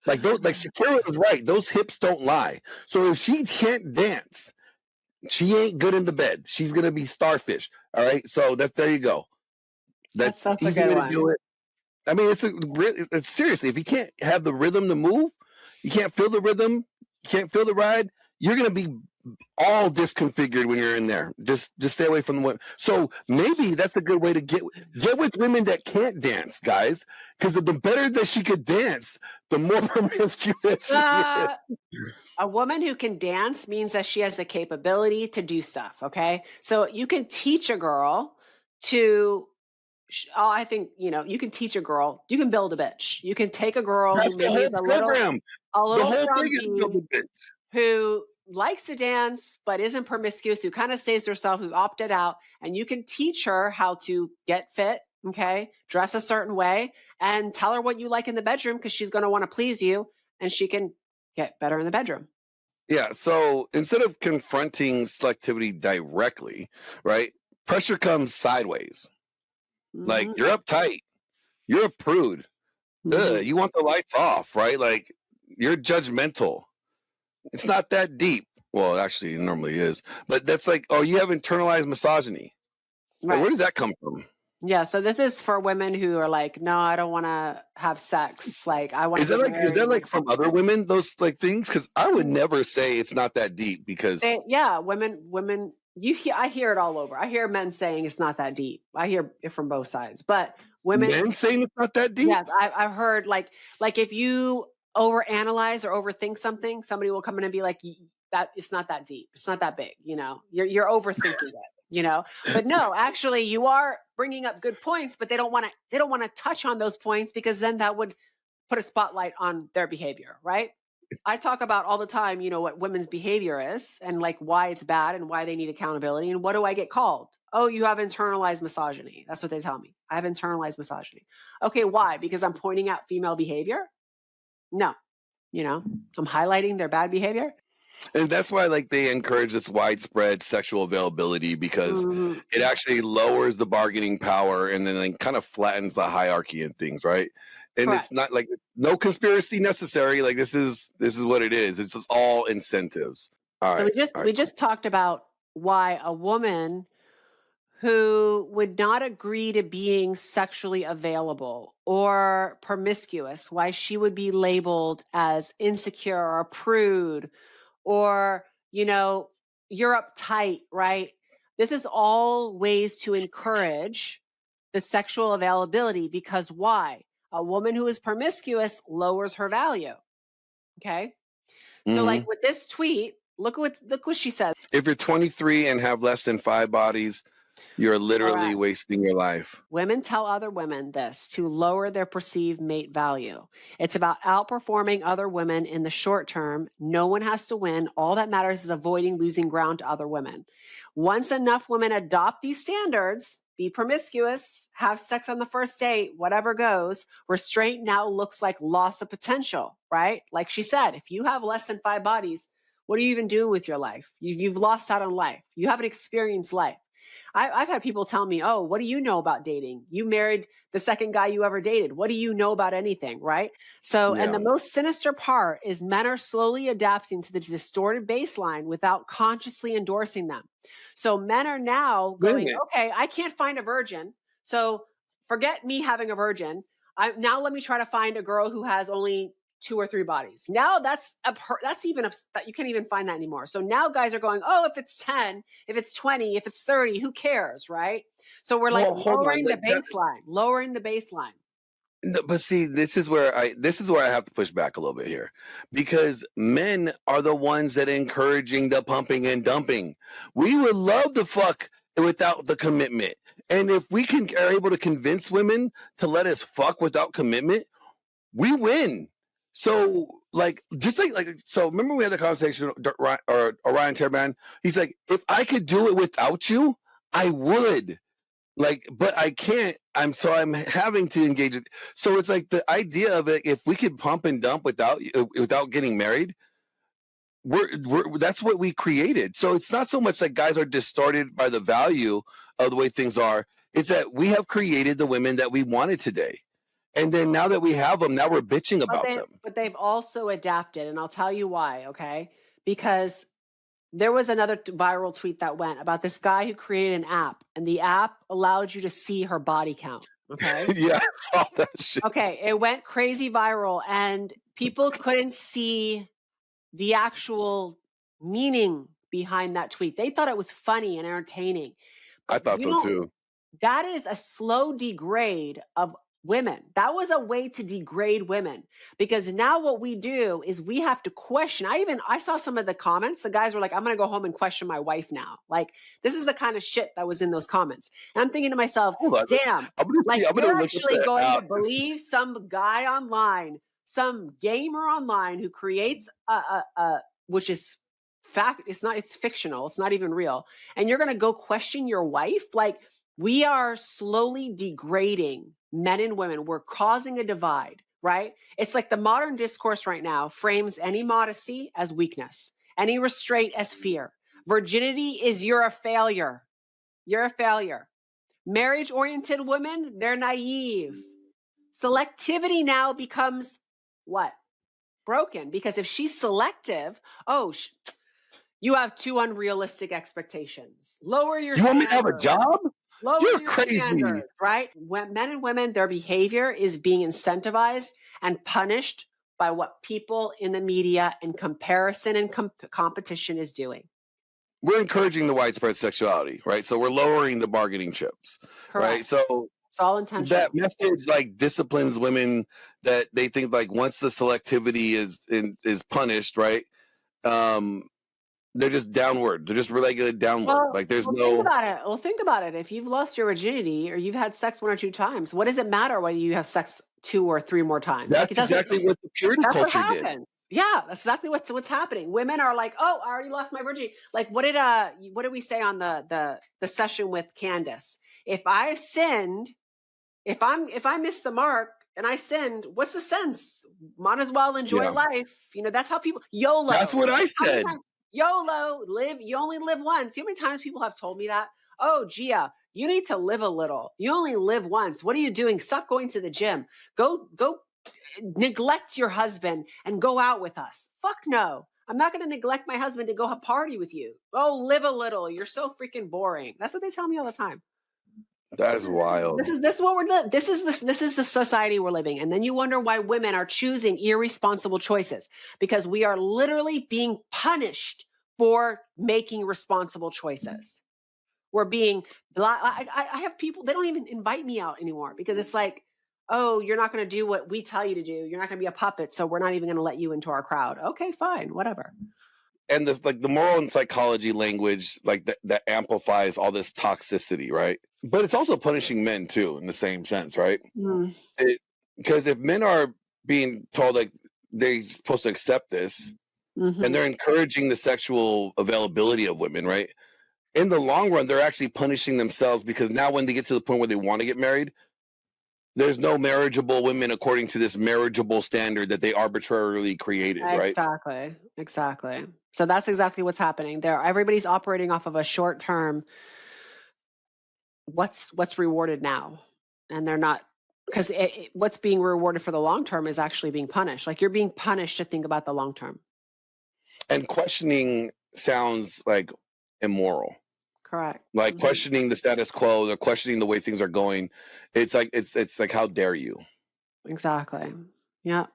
like Shakira is right. Those hips don't lie. So if she can't dance, she ain't good in the bed. She's gonna be starfish. All right. So there you go. That's a easy good way one. to do it. I mean, it's seriously. If you can't have the rhythm to move, you can't feel the rhythm, you can't feel the ride. You're gonna be all disconfigured when you're in there. Just stay away from the women. So maybe that's a good way to get with women that can't dance, guys. Because the better that she could dance, the more promiscuous she is. A woman who can dance means that she has the capability to do stuff. Okay, so you can teach a girl to. I think you can teach a girl. You can build a bitch. You can take a girl who maybe is a little frumpy, who likes to dance but isn't promiscuous, who kind of stays to herself, who opted out, and you can teach her how to get fit, okay, dress a certain way, and tell her what you like in the bedroom because she's going to want to please you, and she can get better in the bedroom. Yeah, so instead of confronting selectivity directly, right, pressure comes sideways. Like, you're uptight, you're a prude, you want the lights off, right? Like, you're judgmental. It's not that deep. Well, actually, it normally is. But that's like, you have internalized misogyny. Right. Like, where does that come from? Yeah, so this is for women who are like, no, I don't want to have sex. Like, I want. Is that like from other women? Those like things? Because I would never say it's not that deep. Because women. I hear it all over. I hear men saying it's not that deep. I hear it from both sides. But women saying it's not that deep. Yes, I've heard like if you overanalyze or overthink something, somebody will come in and be like, that it's not that deep, it's not that big, you're overthinking it, but no, actually you are bringing up good points, but they don't want to touch on those points because then that would put a spotlight on their behavior, right? I talk about all the time, what women's behavior is and like why it's bad and why they need accountability. And what do I get called? Oh, you have internalized misogyny. That's what they tell me. I have internalized misogyny. Okay, why? Because I'm pointing out female behavior? No, I'm highlighting their bad behavior. And that's why they encourage this widespread sexual availability because it actually lowers the bargaining power and then kind of flattens the hierarchy and things, right? And Correct. It's not like no conspiracy necessary. Like this is what it is. It's just all incentives. We just talked about why a woman who would not agree to being sexually available or promiscuous, why she would be labeled as insecure or prude or, you're uptight, right? This is all ways to encourage the sexual availability because why? A woman who is promiscuous lowers her value. Okay. So like with this tweet, look what she says. If you're 23 and have less than 5 bodies, you're literally Correct. wasting your life. Women tell other women this to lower their perceived mate value. It's about outperforming other women in the short term. No one has to win. All that matters is avoiding losing ground to other women. Once enough women adopt these standards, be promiscuous, have sex on the first date, whatever goes, restraint now looks like loss of potential, right? Like she said, if you have less than 5 bodies, what are you even doing with your life? You've lost out on life. You haven't experienced life. I've had people tell me, oh, what do you know about dating? You married the second guy you ever dated. What do you know about anything? Right. So, and the most sinister part is men are slowly adapting to the distorted baseline without consciously endorsing them. So men are now going, okay, I can't find a virgin. So forget me having a virgin. Now let me try to find a girl who has only 2 or 3 bodies. Now that's even you can't even find that anymore. So now guys are going, oh, if it's 10, if it's 20, if it's 30, who cares, right? So we're like lowering the baseline. No, but see, this is where I have to push back a little bit here, because men are the ones that are encouraging the pumping and dumping. We would love to fuck without the commitment, and if we are able to convince women to let us fuck without commitment, we win. So so remember we had the conversation, or Orion Terban, he's like, if I could do it without you, I would. But I can't. I'm having to engage it. So it's like the idea of it, if we could pump and dump without getting married, that's what we created. So it's not so much that guys are distorted by the value of the way things are. It's that we have created the women that we wanted today. And then now that we have them, now we're bitching about them. But they've also adapted, and I'll tell you why, okay? Because there was another viral tweet that went about this guy who created an app, and the app allowed you to see her body count, okay? Yeah, I saw that shit. Okay, it went crazy viral, and people couldn't see the actual meaning behind that tweet. They thought it was funny and entertaining. I thought so too. That is a slow degrade of women. That was a way to degrade women, because now what we do is we have to question. I saw some of the comments. The guys were like, I'm going to go home and question my wife now. Like, this is the kind of shit that was in those comments. And I'm thinking to myself, damn, you're actually going to believe some guy online, some gamer online who creates which is fact. It's fictional. It's not even real. And you're going to go question your wife? Like, we are slowly degrading men and women. We're causing a divide, right? It's like the modern discourse right now frames any modesty as weakness, any restraint as fear. Virginity is you're a failure. You're a failure. Marriage-oriented women, they're naive. Selectivity now becomes what? Broken. Because if she's selective, you have too unrealistic expectations. Lower your standards. You want me to have a job? You're crazy, right? When men and women, their behavior is being incentivized and punished by what people in the media and comparison and competition is doing. We're encouraging the widespread sexuality, right? So we're lowering the bargaining chips, correct. Right? So it's all intentional. That message disciplines women, that they think once the selectivity is punished, right? They're just downward. They're just regulated downward. Think about it. If you've lost your virginity or you've had sex 1 or 2 times, what does it matter whether you have sex 2 or 3 more times? That's exactly what the purity culture did. Yeah, that's exactly what's happening. Women are like, oh, I already lost my virginity. Like, what did we say on the session with Candace? If I sinned, if I missed the mark and I sinned, what's the sense? Might as well enjoy life. That's how people YOLO. That's what I said. YOLO, you only live once. You know how many times people have told me that? Oh, Gia, you need to live a little. You only live once. What are you doing? Stop going to the gym. Go neglect your husband and go out with us. Fuck no. I'm not going to neglect my husband to go party with you. Oh, live a little. You're so freaking boring. That's what they tell me all the time. That is wild. This is what we're living. This is the society we're living. And then you wonder why women are choosing irresponsible choices, because we are literally being punished for making responsible choices. We're being I have people, they don't even invite me out anymore because it's like, oh, you're not going to do what we tell you to do. You're not going to be a puppet. So we're not even going to let you into our crowd. Okay, fine, whatever. And this, like, the moral and psychology language, like that amplifies all this toxicity, right? But it's also punishing men too, in the same sense, right? Because if men are being told like they're supposed to accept this, and they're encouraging the sexual availability of women, right? In the long run, they're actually punishing themselves, because now when they get to the point where they want to get married, there's no marriageable women according to this marriageable standard that they arbitrarily created, right? Exactly. So that's exactly what's happening there. Everybody's operating off of a short term. What's rewarded now, and they're not, because what's being rewarded for the long term is actually being punished. Like, you're being punished to think about the long term. And questioning sounds like immoral. Correct. Like questioning the status quo, or questioning the way things are going. It's like, how dare you? Exactly. Yeah.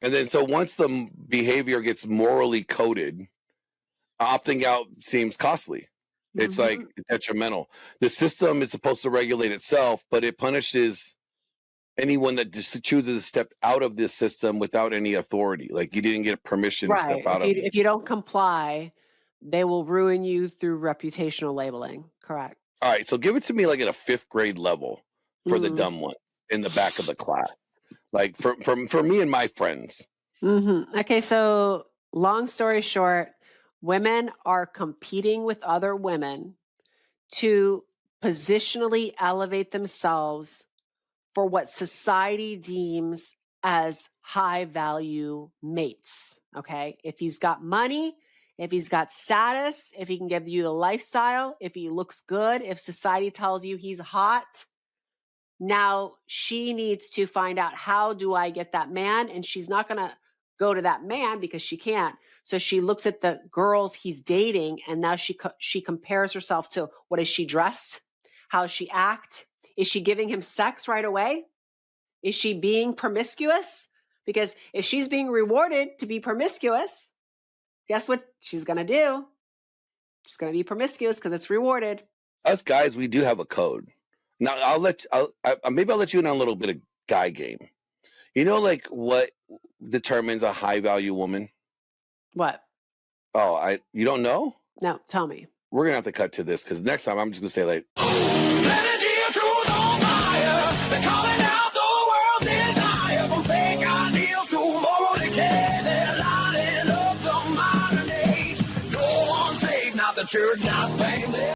And then so once the behavior gets morally coded, opting out seems costly. It's like detrimental. The system is supposed to regulate itself, but it punishes anyone that just chooses to step out of this system without any authority. Like, you didn't get permission to step out of it. If you don't comply, they will ruin you through reputational labeling. Correct. All right, so give it to me like at a 5th grade level for the dumb ones in the back of the class. Like for me and my friends. Okay, so long story short, women are competing with other women to positionally elevate themselves for what society deems as high value mates. Okay, if he's got money, if he's got status, if he can give you the lifestyle, if he looks good, if society tells you he's hot, now she needs to find out, how do I get that man? And she's not going to go to that man because she can't. So she looks at the girls he's dating, and now she compares herself to, what is she dressed? How does she act? Is she giving him sex right away? Is she being promiscuous? Because if she's being rewarded to be promiscuous, guess what she's going to do? She's going to be promiscuous because it's rewarded. Us guys, we do have a code. Now, maybe I'll let you in on a little bit of guy game. You know, like, what determines a high value woman? What? Oh, you don't know? No, tell me. We're gonna have to cut to this, because next time I'm just gonna say, like, church, not family.